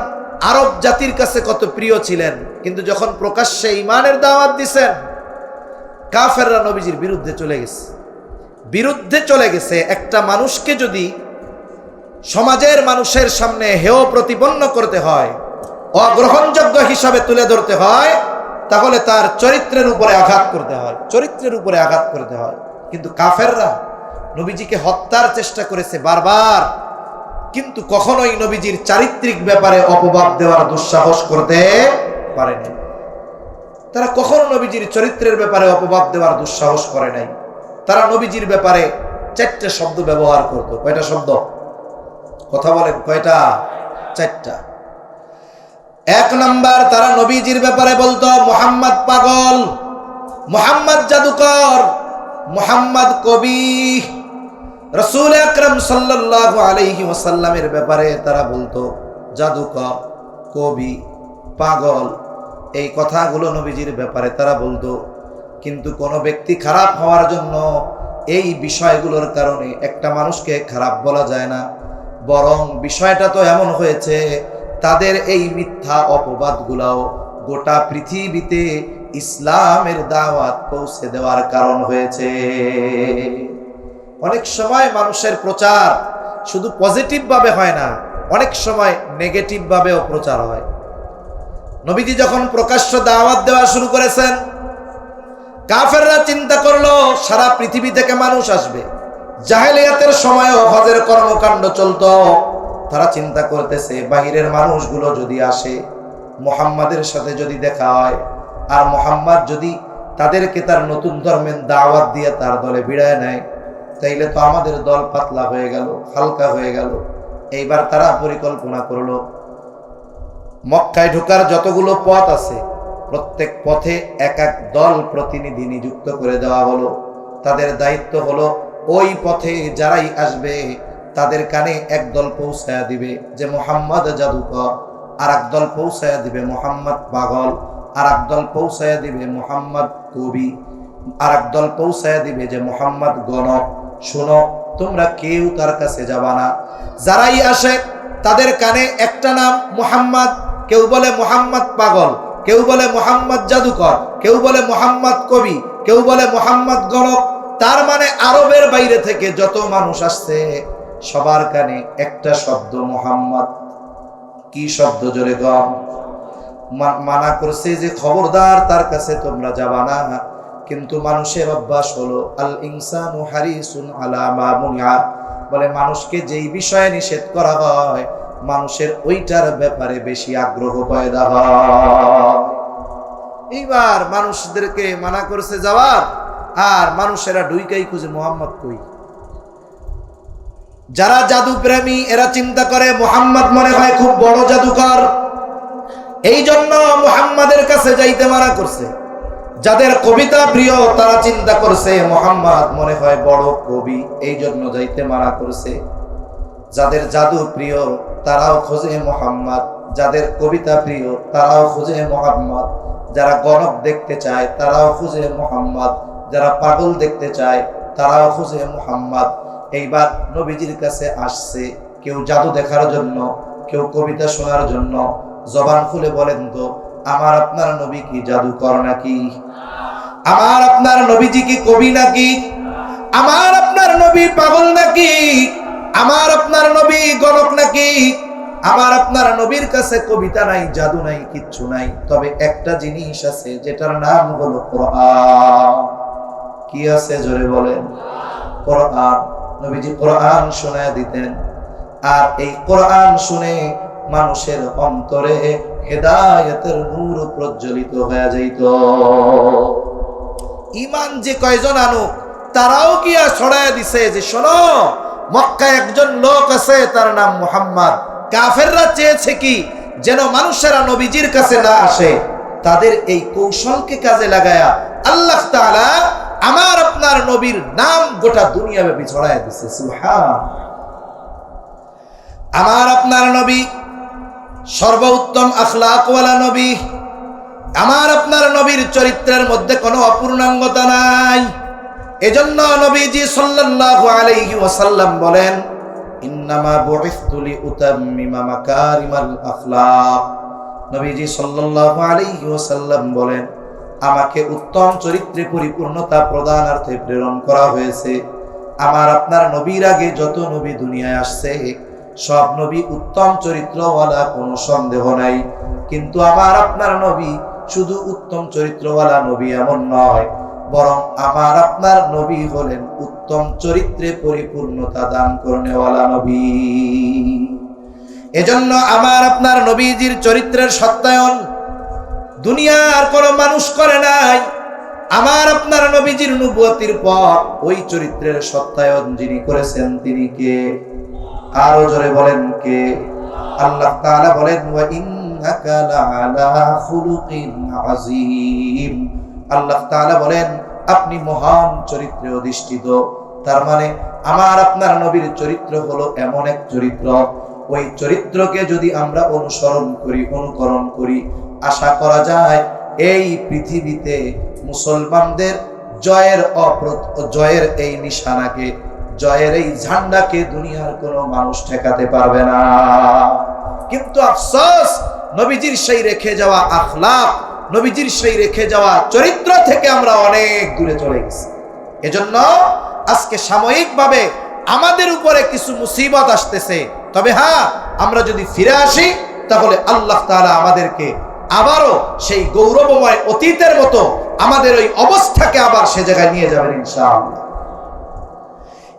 আরব জাতির কাছে কত প্রিয় ছিলেন, কিন্তু যখন প্রকাশ্যে ঈমানের দাওয়াত দিয়েছেন কাফেররা নবীজির বিরুদ্ধে চলে গেছে। একটা মানুষকে যদি সমাজের মানুষের সামনে হেয় প্রতিপন্ন করতে হয়, অগ্রহণযোগ্য হিসাবে তুলে ধরতে হয়, তাহলে তার চরিত্রের উপরে আঘাত করতে হয়। কিন্তু কাফেররা নবীজিকে হত্যার চেষ্টা করেছে বারবার, কিন্তু কখনোই নবীজির চারিত্রিক ব্যাপারে অপবাদ দেওয়ার দুঃসাহস করতে পারেনি। তারা কখনো নবীজির চরিত্রের ব্যাপারে অপবাদ দেওয়ার দুঃসাহস করে নাই। তারা নবীজির ব্যাপারে 4টা শব্দ ব্যবহার করত। কয়টা শব্দ? কথা বলেন, কয়টা? 4টা। 1 নাম্বার, তারা নবীজির ব্যাপারে বলতো মুহাম্মদ পাগল, মুহাম্মদ জাদুকর, মুহাম্মদ কবি। রাসূল আকরাম সাল্লাল্লাহু আলাইহি ওয়াসাল্লামের ব্যাপারে তারা বলতো জাদুকর, কবি, পাগল। এই কথাগুলো নবীজির ব্যাপারে তারা বলতো। কিন্তু কোনো ব্যক্তি খারাপ হওয়ার জন্য এই বিষয়গুলোর কারণে একটা মানুষকে খারাপ বলা যায় না। বরং বিষয়টা তো এমন হয়েছে, তাদের এই মিথ্যা অপবাদগুলাও গোটা পৃথিবীতে ইসলামের দাওয়াত পৌঁছে দেওয়ার কারণ হয়েছে। অনেক সময় মানুষের প্রচার শুধু পজিটিভ ভাবে হয় না, অনেক সময় নেগেটিভ ভাবেও প্রচার হয়। নবীজি যখন প্রকাশ্য দাওয়াত দেওয়া শুরু করেছেন, কাফেররা চিন্তা করলো সারা পৃথিবী থেকে মানুষ আসবে। জাহেলিয়াতের সময়ও হজের কর্মকাণ্ড চলতো। তারা চিন্তা করতেছে, বাহিরের মানুষগুলো যদি আসে, মুহাম্মাদের সাথে যদি দেখা হয়, আর মুহাম্মদ যদি তাদেরকে তার নতুন ধর্মের দাওয়াত দিয়ে তার দলে ভিড়ায় নেয়, তাইলে তো আমাদের দল পাতলা হয়ে গেল, হালকা হয়ে গেল। এইবার তারা পরিকল্পনা করলো, মক্কায় ঢোকার যতগুলো পথ আছে প্রত্যেক পথে এক এক দল প্রতিনিধি নিযুক্ত করে দেওয়া হলো। তাদের দায়িত্ব হলো ওই পথে যারাই আসবে তাদের কানে এক দল পৌঁছায়া দিবে যে মুহাম্মদ জাদুকর, আর এক দল পৌঁছায়া দিবে মুহাম্মদ পাগল, আর এক দল পৌঁছায়া দিবে মুহাম্মদ কবি, আর এক দল পৌঁছায়া দিবে যে মুহাম্মদ গণক। শোনো, তোমরা কেউ তার কাছে যাবা না। যারাই আসে তাদের কানে একটা নাম মুহাম্মদ, কেউ বলে মুহাম্মদ পাগল, কেউ বলে মুহাম্মদ জাদুকর, কেউ বলে মুহাম্মদ কবি, কেউ বলে মুহাম্মদ গণক। তার মানে আরবের বাইরে থেকে যত মানুষ আসছে সবার কানে একটা শব্দ মুহাম্মদ। কি শব্দ? জোরে গম। মানা করছে যে খবরদার তার কাছে তোমরা যাবা না। কিন্তু মানুষের অভ্যাস হলো আল ইনসানু হারিসুন আলা মা মুনিআ, বলে মানুষকে যেই বিষয়ে নিষেধ করা হয় মানুষের ওইটার ব্যাপারে বেশি আগ্রহ পয়দা হয়। এইবার মানুষদেরকে মানা করছে যাওয়ার, আর মানুষেরা ডুইকাই খুঁজে মুহাম্মদ কই। যারা জাদু প্রেমী এরা চিন্তা করে মুহাম্মদ মনে হয় খুব বড় জাদুকর, এই জন্য মুহাম্মাদের কাছে যাইতে মানা করছে। যাদের কবিতা প্রিয় তারা চিন্তা করছে মুহাম্মদ মনে হয় বড় কবি, এই জন্য যাইতে মানা করছে। যাদের জাদু প্রিয় তারাও খোঁজে মুহাম্মদ, যাদের কবিতা প্রিয় তারাও খুঁজে মুহাম্মদ, যারা গণক দেখতে চায় তারাও খুঁজে মুহাম্মদ, যারা পাগল দেখতে চায় তারাও খুঁজে মুহাম্মদ। এইবার নবীজির কাছে আসছে কেউ জাদু দেখার জন্য, কেউ কবিতা শোনার জন্য। জবান খুলে বলেন তো, আমার আপনার নবী কি জাদুকর নাকি? আমার আপনার নবীজি কি কবি নাকি? আমার আপনার নবী পাগল নাকি? আমার আপনার নবী গণক নাকি? আমার আপনার নবীর কাছে কবিতা নাই, জাদু নাই, কিচ্ছু নাই। তবে একটা জিনিস আছে যেটার নাম হলো কোরআন। কি আছে জোরে বলেন? কোরআন। নবীজি কোরআন শোনায় দিতেন, আর এই কোরআন শুনে মানুষের অন্তরে হেদায়েতের নূর প্রজ্বলিত হয়ে যাইত। ঈমান যে কয়জন আনুক তারাও কি আর ছড়ায় দিছে যে শোনো মক্কায় একজন লোক আছে তার নাম মুহাম্মদ। কাফেররা চেয়েছে কি যেন মানুষেরা নবীজির কাছে না আসে। তাদের এই কৌশলকে কাজে লাগায়া আল্লাহ তাআলা আমার আপনার নবীর নাম গোটা দুনিয়াব্যাপী ছড়ায় দিছে। সুবহান। আমার আপনার নবী সর্বোত্তম আখলাকওয়ালা নবী। আমার আপনার নবীর চরিত্রের মধ্যে কোনো অপূর্ণাঙ্গতা নাই। এজন্য নবীজি সাল্লাল্লাহু আলাইহি ওয়াসাল্লাম বলেন, ইন্নামা বুইসতু লিউতাম্মিমা মাকারিমাল আখলাক। নবীজি সাল্লাল্লাহু আলাইহি ওয়াসাল্লাম বলেন, আমাকে উত্তম চরিত্রে পরিপূর্ণতা প্রদানার্থে প্রেরণ করা হয়েছে। আমার আপনার নবীর আগে যত নবী দুনিয়ায় আসছে সব নবী উত্তম চরিত্রওয়ালা, কোনো সন্দেহ নাই। কিন্তু আমার আপনার নবী শুধু উত্তম চরিত্রওয়ালা নবী এমন নয়, বরং আমার আপনার নবী হলেন উত্তম চরিত্রে পরিপূর্ণতা দান করনেওয়ালা নবী। এজন্য আমার আপনার নবীজির চরিত্রের সত্যায়ন দুনিয়ার কোনো মানুষ করে নাই। আমার আপনার নবীজির নবুয়তির পর ওই চরিত্রের সত্যায়ন যিনি করেছেন তিনি কে? আরো জোরে বলেন কে? আল্লাহ তাআলা বলেন, ওয়া ইন্নাকা লাআলা খুলুকিন আযীম। আল্লাহ তাআলা বলেন আপনি মহান চরিত্রে অধিষ্ঠিত। তার মানে আমার আপনার নবীর চরিত্র হলো এমন এক চরিত্র, ওই চরিত্রকে যদি আমরা অনুসরণ করি, অনুকরণ করি, আশা করা যায় এই পৃথিবীতে মুসলমানদের জয়ের এই নিশানাকে, জয়ের এই ঝান্ডাকে দুনিয়ার কোনো মানুষ ঠেকাতে পারবে না। কিন্তু আফসোস, নবীজির সেই রেখে যাওয়া আখলাক, নবীজির সেই রেখে যাওয়া চরিত্র থেকে আমরা অনেক দূরে চলে গেছি। এজন্য আজকে সাময়িকভাবে আমাদের উপরে কিছু মুসিবত আসতেছে, তবে হ্যাঁ, আমরা যদি ফিরে আসি তাহলে আল্লাহ তাআলা আমাদেরকে আবারও সেই গৌরবময় অতীতের মতো আমাদের ওই অবস্থাকে আবার সে জায়গায় নিয়ে যাবেন ইনশাআল্লাহ।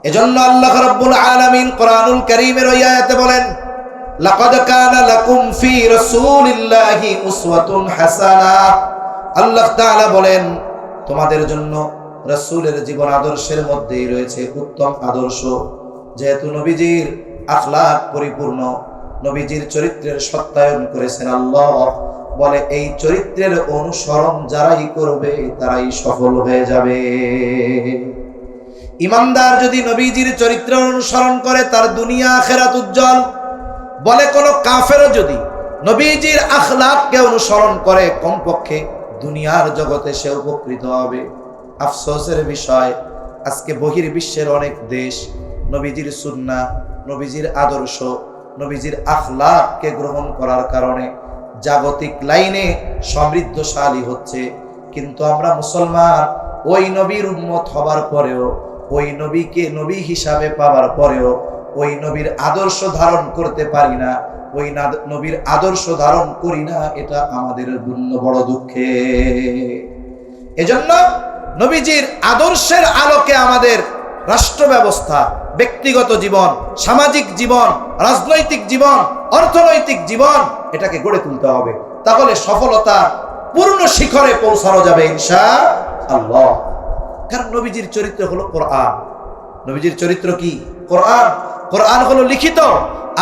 এজন্য আল্লাহ রাব্বুল আলামিন কোরআনুল কারীমের ওই আয়াতে বলেন, লাকাদ কানা লাকুম ফি রাসূলিল্লাহি উসওয়াতুন হাসানাহ। আল্লাহ তাআলা বলেন তোমাদের জন্য রাসূলের জীবন আদর্শের মধ্যেই রয়েছে উত্তম আদর্শ। যেহেতু নবীজির আখলাক পরিপূর্ণ, নবীজির চরিত্রের সত্যায়ন করেছেন আল্লাহ, বলে এই চরিত্রের অনুসরণ যারাই করবে তারাই সফল হয়ে যাবে। ইমানদার যদি নবীজির চরিত্র অনুসরণ করে তার দুনিয়া আখিরাত উজ্জ্বল। বলে কোন কাফেরও যদি নবীজির আখলাককে অনুসরণ করে কমপক্ষে দুনিয়ার জগতে সে উপকৃত হবে। আফসোসের বিষয়, আজকে বহির্বিশ্বের অনেক দেশ নবীজির সুন্নাহ, নবীজির আদর্শ, নবীজির আখলাককে গ্রহণ করার কারণে জাগতিক লাইনে সমৃদ্ধশালী হচ্ছে। কিন্তু আমরা মুসলমান ওই নবীর উম্মত হবার পরেও, ওই নবীকে নবী হিসাবে পাওয়ার পরেও ওই নবীর আদর্শ ধারণ করতে পারি না, ওই নবীর আদর্শ ধারণ করি না। এটা আমাদের বড় দুঃখে। এজন্য নবীজির আদর্শের আলোকে আমাদের রাষ্ট্র ব্যবস্থা, ব্যক্তিগত জীবন, সামাজিক জীবন, রাজনৈতিক জীবন, অর্থনৈতিক জীবন এটাকে গড়ে তুলতে হবে। তাহলে সফলতা পূর্ণ শিখরে পৌঁছানো যাবে ইনশাআল্লাহ। কারণ নবীজির চরিত্র হলো কোরআন। নবীজির চরিত্র কি? কোরআন। কোরআন হলো লিখিত,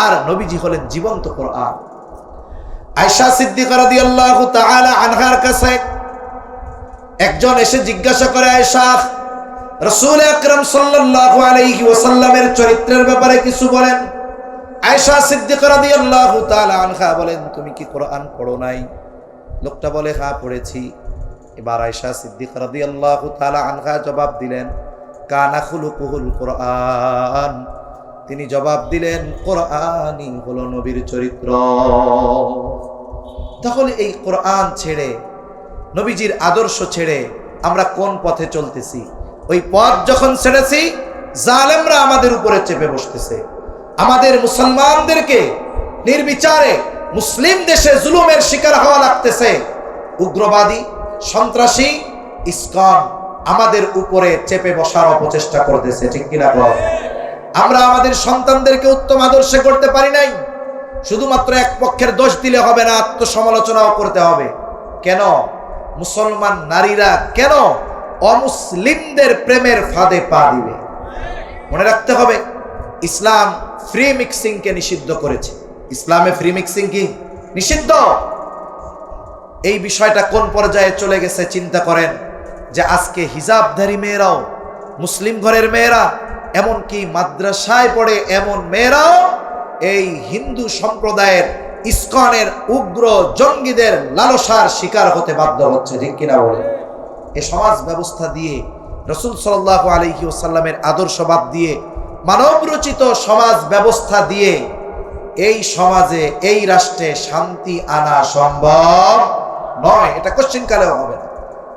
আর নবীজি হলেন জীবন্ত কোরআন। আয়েশা সিদ্দিকা রাদিয়াল্লাহু তাআলা আনহার কাছে একজন এসে জিজ্ঞাসা করে, আয়েশা, রাসূল আকরাম সাল্লাল্লাহু আলাইহি ওয়াসাল্লামের চরিত্রের ব্যাপারে কিছু বলেন। আয়েশা সিদ্দিকা রাদিয়াল্লাহু তাআলা আনহা বলেন, তুমি কি কোরআন পড়ো নাই? লোকটা বলে, হ্যাঁ পড়েছি। এবার আয়েশা সিদ্দিকা রাদিয়াল্লাহু তাআলা আনহা জবাব দিলেন, কানা খুলুকুহুল কোরআন। তিনি জবাব দিলেন, কোরআনই হলো নবীর চরিত্র। তাহলে এই কোরআন ছেড়ে, নবীজির আদর্শ ছেড়ে আমরা কোন পথে চলতেছি? ওই পথ যখন ছেড়েছি, জালেমরা আমাদের উপরে চেপে বসতেছে। আমাদের মুসলমানদেরকে নির্বিচারে মুসলিম দেশে জুলুমের শিকার হওয়া লাগতেছে। উগ্রবাদী, সন্ত্রাসী, ইসকন আমাদের উপরে চেপে বসার অপচেষ্টা করতেছে, ঠিক কিনা বল? আমরা আমাদের সন্তানদেরকে উত্তম আদর্শে করতে পারি নাই। শুধুমাত্র এক পক্ষের দোষ দিলে হবে না, আত্মসমালোচনাও করতে হবে। কেন মুসলমান নারীরা কেন অমুসলিমদের প্রেমের ফাঁদে পা দিবে? মনে রাখতে হবে, ইসলাম ফ্রি মিক্সিং কে নিষিদ্ধ করেছে। ইসলামে ফ্রি মিক্সিং কি নিষিদ্ধ? এই বিষয়টা কোন পর্যায়ে চলে গেছে চিন্তা করেন, যে আজকে হিজাবধারী মেয়েরাও, মুসলিম ঘরের মেয়েরা, এমনকি মাদ্রাসায় পড়ে এমন মেয়েরাও এই হিন্দু সম্প্রদায়ের ইসকনের উগ্র জঙ্গিদের লালসার শিকার হতে বাধ্য হচ্ছে, ঠিক কিনা বলে? এই সমাজ ব্যবস্থা দিয়ে, রাসূল সাল্লাল্লাহু আলাইহি ওয়াসাল্লামের আদর্শ বাদ দিয়ে, মানব রচিত সমাজ ব্যবস্থা দিয়ে এই সমাজে, এই রাষ্ট্রে শান্তি আনা সম্ভব নয়। এটা কোশ্চেন কালেও হবে না।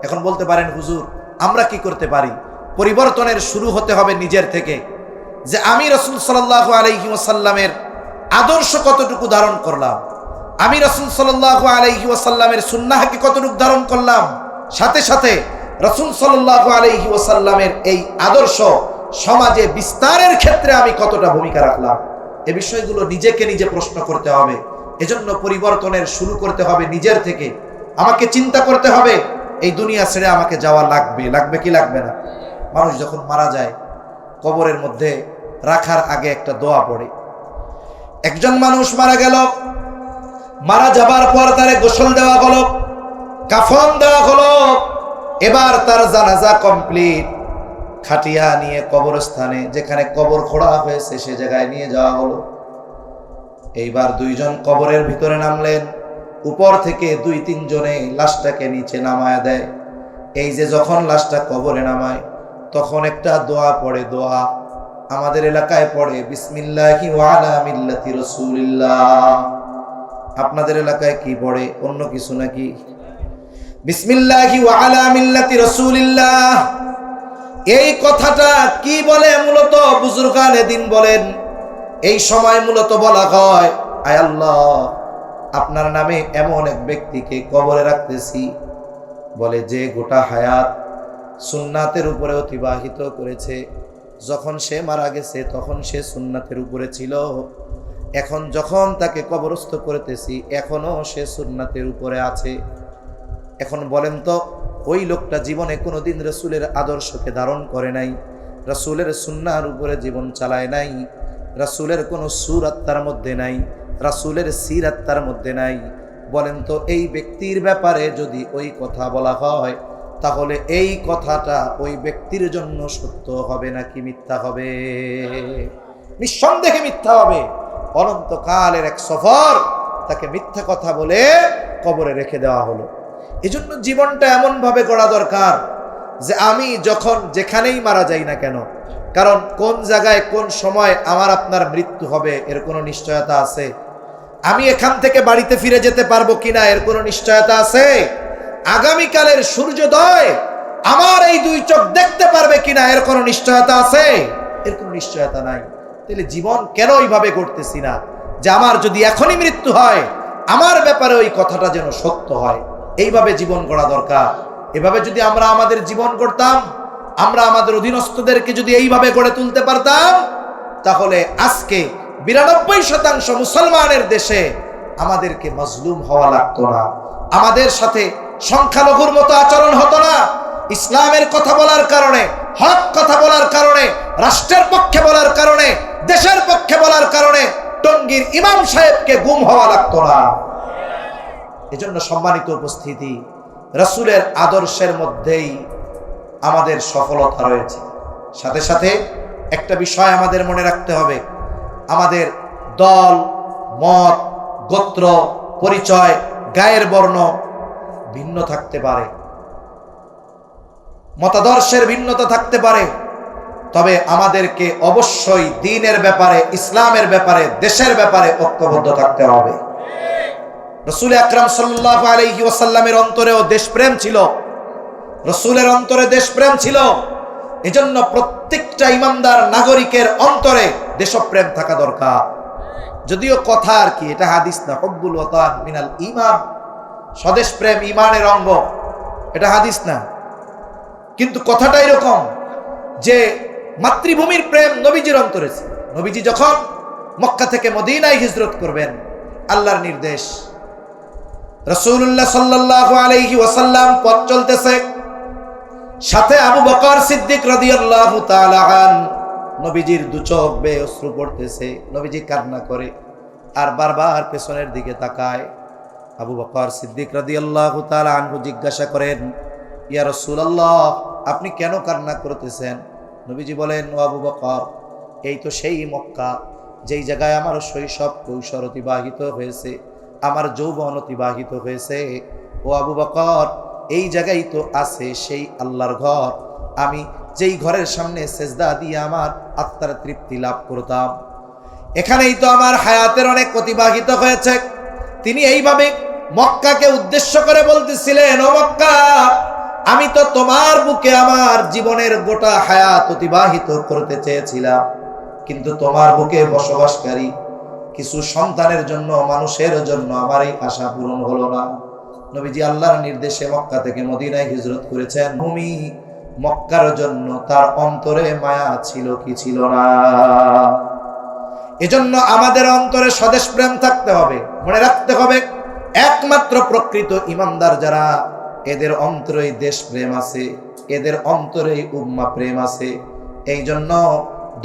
এখন বলতে পারেন, হুজুর আমরা কি করতে পারি? পরিবর্তনের শুরু হতে হবে নিজের থেকে, যে আমি রাসূল সাল্লাল্লাহু আলাইহি ওয়াসাল্লামের আদর্শ কতটুকু ধারণ করলাম, আমি রাসূল সাল্লাল্লাহু আলাইহি ওয়াসাল্লামের সুন্নাহকে কতটুকু ধারণ করলাম, সাথে সাথে রাসূল সাল্লাল্লাহু আলাইহি ওয়াসাল্লামের এই আদর্শ সমাজে বিস্তারের ক্ষেত্রে আমি কতটা ভূমিকা রাখলাম। এই বিষয়গুলো নিজেকে নিজে প্রশ্ন করতে হবে। এজন্য পরিবর্তনের শুরু করতে হবে নিজের থেকে। আমাকে চিন্তা করতে হবে, এই দুনিয়া ছেড়ে আমাকে যাওয়া লাগবে, লাগবে কি লাগবে না? মানুষ যখন মারা যায়, কবরের মধ্যে রাখার আগে একটা দোয়া পড়ে। একজন মানুষ মারা গেল, মারা যাবার পর তারে গোসল দেওয়া হলো, কাফন দেওয়া হলো, এবার তার জানাজা কমপ্লিট। খাটিয়া নিয়ে কবরস্থানে, যেখানে কবর খোঁড়া হয়েছে, সে জায়গায় নিয়ে যাওয়া হলো। এইবার দুইজন কবরের ভিতরে নামলেন, উপর থেকে 2-3 জনে লাশটাকে নিচে নামায় দেয়। এই যে যখন লাশটা কবরে নামায়, তখন একটা দোয়া পড়ে। দোয়া আমাদের এলাকায় পড়ে, বিসমিল্লাহি ওয়া আলা মিল্লাতি রাসূলিল্লাহ। আপনাদের এলাকায় কি পড়ে? অন্য কিছু নাকি? বিসমিল্লাহি ওয়া আলা মিল্লাতি রাসূলিল্লাহ। এই কথাটা কি বলে? মূলত বুজুর্গানে দিন বলেন, এই সময় মূলত বলা হয়, আয় আল্লাহ, আপনার নামে এমন এক ব্যক্তিকে কবরে রাখতেছি, বলে যে গোটা হায়াত সুন্নাতের উপরে অতিবাহিত করেছে। যখন সে মারা গেছে তখন সে সুন্নাতের উপরে ছিল, এখন যখন তাকে কবরস্থ করতেছি এখনো সে সুন্নাতের উপরে আছে। এখন বলেন তো, ওই লোকটা জীবনে কোনোদিন রাসূলের আদর্শকে ধারণ করে নাই, রাসূলের সুন্নাহর উপরে জীবন চালায় নাই, রাসূলের কোনো সূরাত তার মধ্যে নাই, রাসূলের সিরাত তার মধ্যে নাই। বলেন তো, এই ব্যক্তির ব্যাপারে যদি ওই কথা বলা হয়, তাহলে এই কথাটা ওই ব্যক্তির জন্য সত্য হবে নাকি মিথ্যা হবে? নিঃসন্দেহে মিথ্যা হবে। অনন্তকালের এক সফর, তাকে মিথ্যা কথা বলে কবরে রেখে দেওয়া হলো। এজন্য জীবনটা এমন ভাবে গড়া দরকার যে আমি যখন যেখানেই মারা যাই না কেন, কারণ কোন জায়গায় কোন সময় আমার আপনার মৃত্যু হবে এর কোনো নিশ্চয়তা আছে? আমি এখান থেকে বাড়িতে ফিরে যেতে পারবো কিনা এর কোনো নিশ্চয়তা আছে? আগামীকালের সূর্যোদয় আমার এই 2 চোখ দেখতে পারবে কিনা এর কোনো নিশ্চয়তা আছে? এর কোনো নিশ্চয়তা নাই। তাহলে জীবন কেন এইভাবে করতেছি না যে আমার যদি এখনই মৃত্যু হয়, আমার ব্যাপারে ওই কথাটা যেন সত্য হয়? এইভাবে জীবন গড়া দরকার। এভাবে যদি আমরা আমাদের জীবন গড়তাম, আমরা আমাদের অধীনস্থদেরকে যদি এইভাবে গড়ে তুলতে পারতাম, তাহলে আজকে 92% মুসলমানের দেশে আমাদেরকে মজলুম হওয়া লাগতো না, আমাদের সাথে সংখ্যালঘুর মতো আচরণ হতো না। ইসলামের কথা বলার কারণে, হক কথা বলার কারণে, রাষ্ট্রের পক্ষে বলার কারণে, দেশের পক্ষে বলার কারণে টঙ্গীর ইমাম সাহেবকে গুম হওয়া লাগতো না। এজন্য সম্মানিত উপস্থিতি, রাসূলের আদর্শের মধ্যেই আমাদের সফলতা রয়েছে। সাথে সাথে একটা বিষয় আমাদের মনে রাখতে হবে, আমাদের দল, মত, গোত্র, পরিচয়, গায়ের বর্ণ ভিন্ন থাকতে পারে, মতাদর্শের ভিন্নতা থাকতে পারে, তবে আমাদেরকে অবশ্যই দ্বীনের ব্যাপারে, ইসলামের ব্যাপারে, দেশের ব্যাপারে ঐক্যবদ্ধ থাকতে হবে। রাসূল আকরাম সাল্লাল্লাহু আলাইহি ওয়াসাল্লামের অন্তরেও দেশপ্রেম ছিল, রাসূলের অন্তরে দেশপ্রেম ছিল। এজন্য প্রত্যেকটা ইমানদার নাগরিকের অন্তরে দেশপ্রেম থাকা দরকার। যদিও কথা আর কি, এটা হাদিস না, হুব্বুল ওয়াতান মিনাল ঈমান, স্বদেশ প্রেম ঈমানের অঙ্গ, এটা হাদিস না। কিন্তু কথাটা এরকম যে মাতৃভূমির প্রেম নবীজির অন্তরে ছিল। নবীজি যখন মক্কা থেকে মদিনায় হিজরত করবেন, আল্লাহর নির্দেশ, রাসূলুল্লাহ সাল্লাল্লাহু আলাইহি ওয়াসাল্লাম পথ চলতেছে, সাথে আবু বকর সিদ্দিক রাদিয়াল্লাহু তাআলা আন, নবীজির দু চোখ বেয়ে অশ্রু পড়তেছে, নবীজি কান্না করে আর বারবার পেছনের দিকে তাকায়। আবু বকর সিদ্দিক রাদিয়াল্লাহু তাআলা আনহু জিজ্ঞাসা করেন, ইয়া রাসূলুল্লাহ, আপনি কেন কান্না করতেছেন? নবীজি বলেন, ও আবু বকর, এই তো সেই মক্কা যেই জায়গায় আমার শৈশব কৈশোর অতিবাহিত হয়েছে, আমার যৌবন অতিবাহিত হয়েছে। ও আবু বকর, এই জায়গায় তো আছে সেই আল্লাহর ঘর, আমি যেই ঘরের সামনে সেজদা দিয়ে আমার আত্মার তৃপ্তি লাভ করতাম, এখানেই তো আমার হায়াতের অনেক অতিবাহিত হয়েছে। তিনি এইভাবে মক্কাকে উদ্দেশ্য করে বলতেছিলেন, ও মক্কা, আমি তো তোমার বুকে আমার জীবনের গোটা হায়াত অতিবাহিত করতে চেয়েছিলাম, কিন্তু তোমার বুকে বসবাসকারী কিছু সন্তানের জন্য, মানুষের জন্য আমার এই আশা পূরণ হলো না। নবীজি আল্লাহর নির্দেশে মক্কা থেকে মদিনায় হিজরত করেছেন। ভূমি মক্কার জন্য তার অন্তরে মায়া ছিল কি ছিল না? এজন্য আমাদের অন্তরে স্বদেশ প্রেম থাকতে হবে। মনে রাখতে হবে, একমাত্র প্রকৃত ইমানদার যারা, এদের অন্তরে দেশ প্রেম আছে, এদের অন্তরে উম্মাহ প্রেম আছে। এই জন্য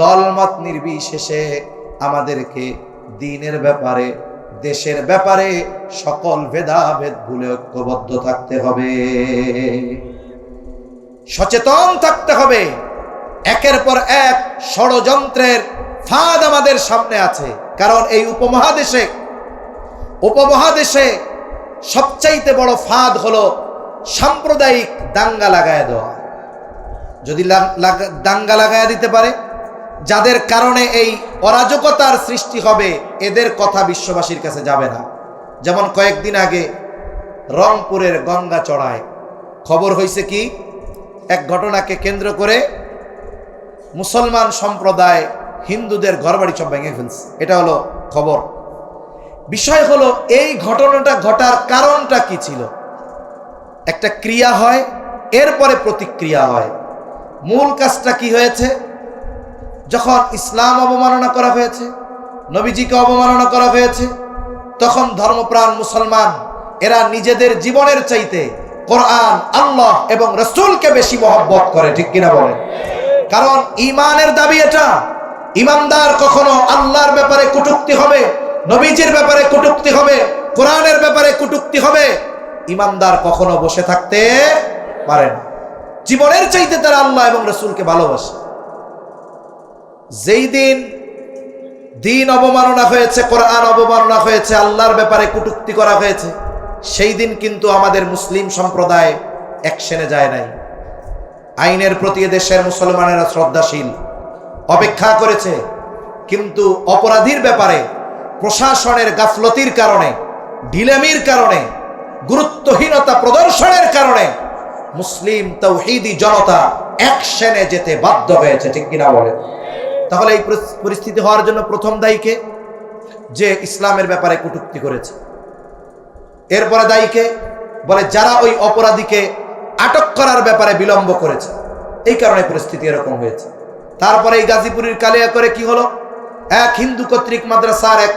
দলমত নির্বিশেষে আমাদেরকে দ্বীনের ব্যাপারে, দেশের ব্যাপারে সকল ভেদাভেদ ভুলে ঐক্যবদ্ধ থাকতে হবে, সচেতন থাকতে হবে। একের পর এক ষড়যন্ত্রের ফাঁদ আমাদের সামনে আছে। কারণ এই উপমহাদেশে সবচাইতে বড় ফাঁদ হলো সাম্প্রদায়িক দাঙ্গা লাগায় দেওয়া। যদি দাঙ্গা লাগায় দিতে পারে, যাদের কারণে এই অরাজকতার সৃষ্টি হবে, এদের কথা বিশ্ববাসীর কাছে যাবে না। যেমন কয়েকদিন আগে রংপুরের গঙ্গাচড়ায় খবর হয়েছে কি, এক ঘটনাকে কেন্দ্র করে মুসলমান সম্প্রদায় হিন্দুদের ঘরবাড়ি সব ভেঙে ফেলছে। এটা হলো খবর। বিষয় হলো, এই ঘটনাটা ঘটার কারণটা কি ছিল? একটা ক্রিয়া হয়, এরপরে প্রতিক্রিয়া হয়। মূল কাজটা কি হয়েছে? যখন ইসলাম অবমাননা করা হয়েছে, নবীজিকে অবমাননা করা হয়েছে, তখন ধর্মপ্রাণ মুসলমান এরা নিজেদের জীবনের চাইতে কোরআন, আল্লাহ এবং রাসূলকে বেশি মহব্বত করে। ঠিক কিনা বলেন? কারণ ঈমানের দাবি এটা। ঈমানদার কখনো আল্লাহর ব্যাপারে কটূক্তি হবে, নবীজির ব্যাপারে কটূক্তি হবে, কোরআনের ব্যাপারে কটূক্তি হবে, ঈমানদার কখনো বসে থাকতে পারে না। জীবনের চাইতে তারা আল্লাহ এবং রাসূলকে ভালোবাসে। যেই দিন দ্বীন অবমাননা হয়েছে, কোরআন অবমাননা হয়েছে, আল্লাহর ব্যাপারে কটূক্তি করা হয়েছে, সেই দিন কিন্তু আমাদের মুসলিম সম্প্রদায় অ্যাকশনে যায় নাই। আইনের প্রতি দেশের মুসলমানেরা শ্রদ্ধাশীল, অপেক্ষা করেছে। কিন্তু অপরাধীর ব্যাপারে প্রশাসনের গাফলতির কারণে, ঢিলেমির কারণে, গুরুত্বহীনতা প্রদর্শনের কারণে মুসলিম তাওহীদি জনতা অ্যাকশনে যেতে বাধ্য হয়েছে। ঠিক কিনা বলে? তাহলে এই পরিস্থিতি হওয়ার জন্য প্রথম দায়ীকে, যে ইসলামের ব্যাপারে কটূক্তি করেছে। এরপরে দায়ীকে বলে যারা ওই অপরাধীকে আটক করার ব্যাপারে বিলম্ব করেছে, এই কারণে পরিস্থিতি এরকম হয়েছে। তারপরে এই গাজীপুরের কালিয়া করে কি হলো, এক হিন্দু কর্তৃক মাদ্রাসার এক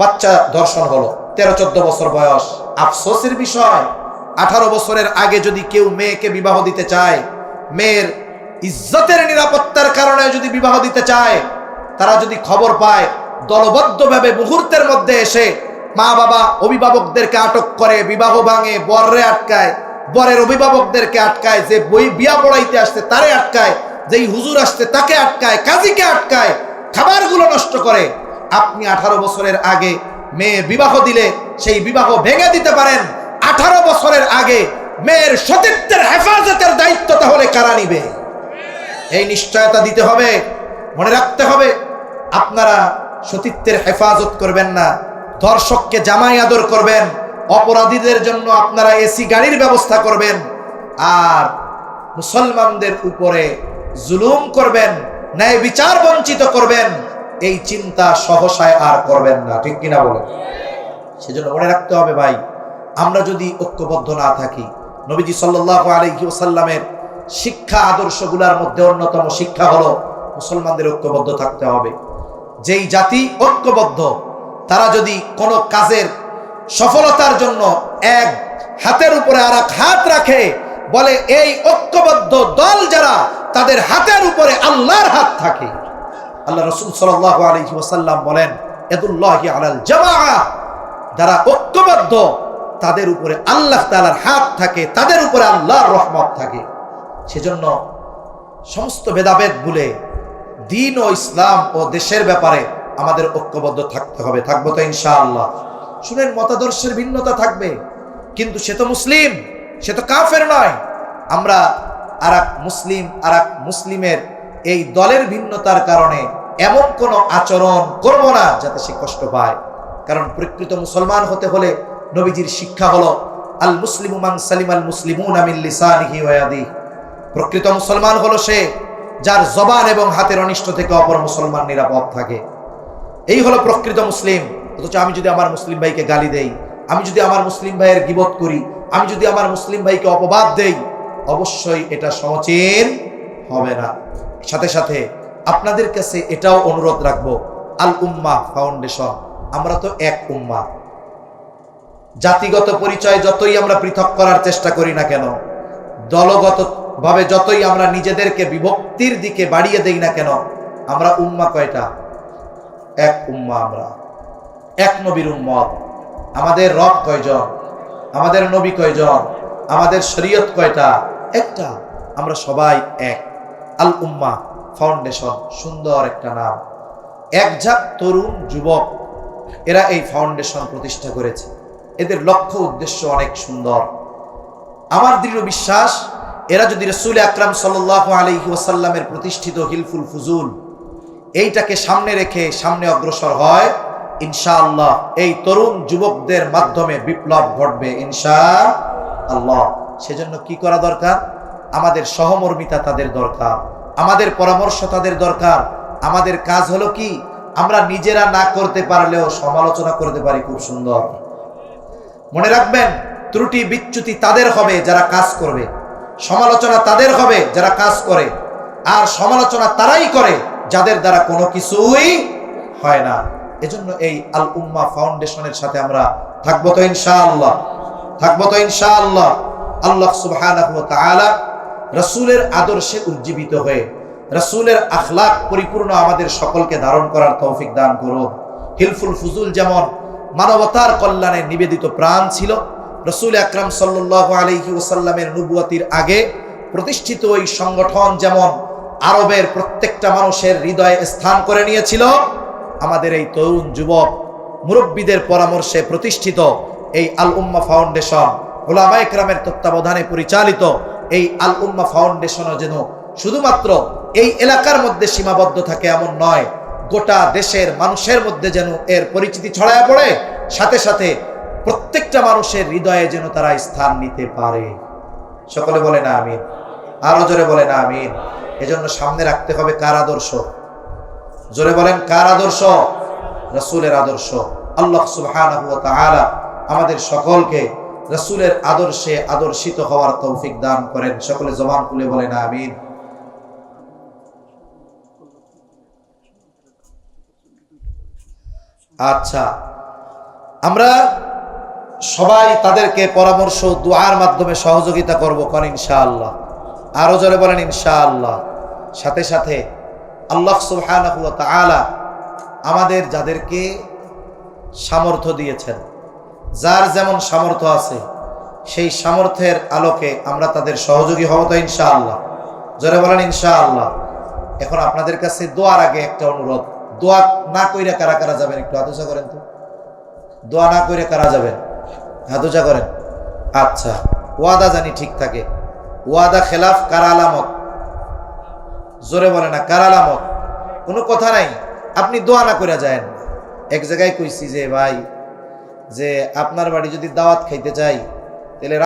বাচ্চা ধর্ষণ হলো, 13-14 বছর বয়স। আফসোসের বিষয়, 18 বছরের আগে যদি কেউ মেয়েকে বিবাহ দিতে চায়, মেয়ের ইজ্জতের নিরাপত্তার কারণে যদি বিবাহ দিতে চায়, তারা যদি খবর পায়, দলবদ্ধভাবে মুহূর্তের মধ্যে এসে মা বাবা অভিভাবকদেরকে আটক করে, বিবাহ ভাঙে, বররে আটকায়, বরের অভিভাবকদেরকে আটকায়, যে বই বিয়া পড়াইতে আসছে তারে আটকায়, যেই হুজুর আসছে তাকে আটকায়, কাজীকে আটকায়, খাবারগুলো নষ্ট করে। আপনি 18 বছরের আগে মেয়ে বিবাহ দিলে সেই বিবাহ ভেঙে দিতে পারেন। 18 বছরের আগে মেয়ের সতীত্বের হেফাজতের দায়িত্ব তাহলে কারা নিবে? এই নিশ্চয়তা দিতে হবে, মনে রাখতে হবে। আপনারা সতীত্বের হেফাজত করবেন না, ধর্ষককে জামাই আদর করবেন, অপরাধীদের জন্য আপনারা এসি গাড়ির ব্যবস্থা করবেন, আর মুসলমানদের উপরে জুলুম করবেন, ন্যায় বিচার বঞ্চিত করবেন, এই চিন্তা সহসায় আর করবেন না। ঠিক কিনা বলেন? সেজন্য মনে রাখতে হবে ভাই, আমরা যদি ঐক্যবদ্ধ না থাকি, নবীজি সাল্লাল্লাহু আলাইহি ওয়াসাল্লামের শিক্ষা আদর্শগুলোর মধ্যে অন্যতম শিক্ষা হলো মুসলমানদের ঐক্যবদ্ধ থাকতে হবে। যেই জাতি ঐক্যবদ্ধ, তারা যদি কোনো কাজের সফলতার জন্য এক হাতের উপরে আর এক হাত রাখে, বলে এই ঐক্যবদ্ধ দল যারা, তাদের হাতের উপরে আল্লাহর হাত থাকে। আল্লাহ রাসূল সাল্লাল্লাহু আলাইহি ওয়াসাল্লাম বলেন, ইয়াদুল্লাহি আলাল জামাআ, যারা ঐক্যবদ্ধ তাদের উপরে আল্লাহ তাআলার হাত থাকে, তাদের উপরে আল্লাহর রহমত থাকে। সেজন্য সমস্ত ভেদাভেদ ভুলে দ্বীন ও ইসলাম ও দেশের ব্যাপারে আমাদের ঐক্যবদ্ধ থাকতে হবে। থাকবো তো ইনশাআল্লাহ। শুনেন, মতাদর্শের ভিন্নতা থাকবে, কিন্তু সে তো মুসলিম, সে তো কাফের নয়। আমরা আরেক মুসলিম আরেক মুসলিমের এই দলের ভিন্নতার কারণে এমন কোনো আচরণ করব না যাতে সে কষ্ট পায়। কারণ প্রকৃত মুসলমান হতে হলে নবীজির শিক্ষা হলো আল মুসলিমু মান সালিমাল মুসলিমুনা মিন লিসানিহি ওয়া ইয়াদিহি। প্রকৃত মুসলমান হলো সে যার জবান এবং হাতের অনিষ্ট থেকে অপর মুসলমান নিরাপদ থাকে। এই হলো প্রকৃত মুসলিম। অথচ আমি যদি আমার মুসলিম ভাইকে গালি দেই, আমি যদি আমার মুসলিম ভাইয়ের গীবত করি, আমি যদি আমার মুসলিম ভাইকে অপবাদ দেই, অবশ্যই এটা সমীচীন হবে না। সাথে সাথে আপনাদের কাছে এটাও অনুরোধ রাখবো, আল উম্মাহ ফাউন্ডেশন, আমরা তো এক উম্মাহ। জাতিগত পরিচয় যতই আমরা পৃথক করার চেষ্টা করি না কেন, দলগত ভাবে যতই আমরা নিজেদেরকে বিভক্তির দিকে বাড়িয়ে দেই না কেন, আমরা উম্মাহ কয়টা? এক উম্মাহ। আমরা এক নবীর উম্মত। আমাদের রব কয়জন? আমাদের নবী কয়জন? আমাদের শরীয়ত কয়টা? একটা। আমরা সবাই এক। আল উম্মাহ ফাউন্ডেশন, সুন্দর একটা নাম। একঝাঁক তরুণ যুবক এরা এই ফাউন্ডেশন প্রতিষ্ঠা করেছে। এদের লক্ষ্য উদ্দেশ্য অনেক সুন্দর। আমার দৃঢ় বিশ্বাস, এরা যদি রাসূল আকরাম সাল্লাল্লাহু আলাইহি ওয়াসাল্লামের প্রতিষ্ঠিত হিলফুল ফুজুল এইটাকে সামনে রেখে সামনে অগ্রসর হয়, ইনশাআল্লাহ এই তরুণ যুবকদের মাধ্যমে বিপ্লব ঘটবে ইনশাআল্লাহ। সেজন্য কি করা দরকার? আমাদের সহমর্মিতা তাদের দরকার, আমাদের পরামর্শ তাদের দরকার। আমাদের কাজ হলো কি, আমরা নিজেরা না করতে পারলেও সমালোচনা করতে পারি খুব সুন্দর। মনে রাখবেন, ত্রুটি বিচ্যুতি তাদের হবে যারা কাজ করবে, সমালোচনা তাদের হবে যারা কাজ করে, আর সমালোচনা তারাই করে যাদের দ্বারা কোনো কিছুই হয় না। এজন্য এই আল উম্মাহ ফাউন্ডেশনের সাথে আমরা থাকবো তো ইনশাআল্লাহ, থাকবো তো ইনশাআল্লাহ। আল্লাহ সুবহানাহু ওয়া তাআলা রাসূলের আদর্শে উজ্জীবিত হয়ে রাসূলের আখলাক পরিপূর্ণ আমাদের সকলকে ধারণ করার তৌফিক দান করুন। হিলফুল ফুজুল যেমন মানবতার কল্যাণে নিবেদিত প্রাণ ছিল, রাসূল আকরাম সাল্লাল্লাহু আলাইহি ওয়াসাল্লামের নবুয়তির আগে প্রতিষ্ঠিত ওই সংগঠন যেমন আরবের প্রত্যেকটা মানুষের হৃদয়ে স্থান করে নিয়েছিল, আমাদের এই তরুণ যুবক মুরব্বীদের পরামর্শে প্রতিষ্ঠিত এই আল উম্মাহ ফাউন্ডেশন, উলামায়ে কেরামের তত্ত্বাবধানে পরিচালিত এই আল উম্মাহ ফাউন্ডেশনও যেন শুধুমাত্র এই এলাকার মধ্যে সীমাবদ্ধ থাকে এমন নয়, গোটা দেশের মানুষের মধ্যে যেন এর পরিচিতি ছড়ায় পড়ে, সাথে সাথে প্রত্যেকটা মানুষের হৃদয়ে যেন তারা স্থান নিতে পারে। সকলে বলে না আমিন, আরো জোরে বলে না আমিন। এজন্য সামনে রাখতে হবে কার আদর্শ? জোরে বলেন, কার আদর্শ? রাসূলের আদর্শ। আল্লাহ সুবহানাহু ওয়া তাআলা আমাদের সকলকে রাসূলের আদর্শে আদর্শিত হওয়ার তৌফিক দান করেন। সকলে জবান খুলে বলেন আমিন। আচ্ছা, আমরা সবাই তাদেরকে পরামর্শ দুআর মাধ্যমে সহযোগিতা করব কোন ইনশাআল্লাহ। আরো জোরে বলেন ইনশাআল্লাহ। সাথে সাথে আল্লাহ সুবহানাহু ওয়া তাআলা আমাদের যাদেরকে সামর্থ্য দিয়েছেন, যার যেমন সামর্থ্য আছে সেই সামর্থ্যের আলোকে আমরা তাদের সহযোগী হব তো ইনশাআল্লাহ। জোরে বলেন ইনশাআল্লাহ। এখন আপনাদের কাছে দোয়ার আগে একটা অনুরোধ, দোয়া না কইরা কারা কারা যাবেন একটু হাত উঁচা করেন তো। দোয়া না কইরা কারা যাবেন, হাত উঁচা করেন। আচ্ছা, ওয়াদা জানি ঠিক থাকে। ওয়াদা খেলাফ কার আলামত? জোরে বলে না, কার আলামত? কোনো কথা নাই, আপনি দোয়া না কইরা যায়েন। এক জায়গায় কইছি যে ভাই, যে আপনার বাড়ি যদি দাওয়াত খাইতে চাই তাহলে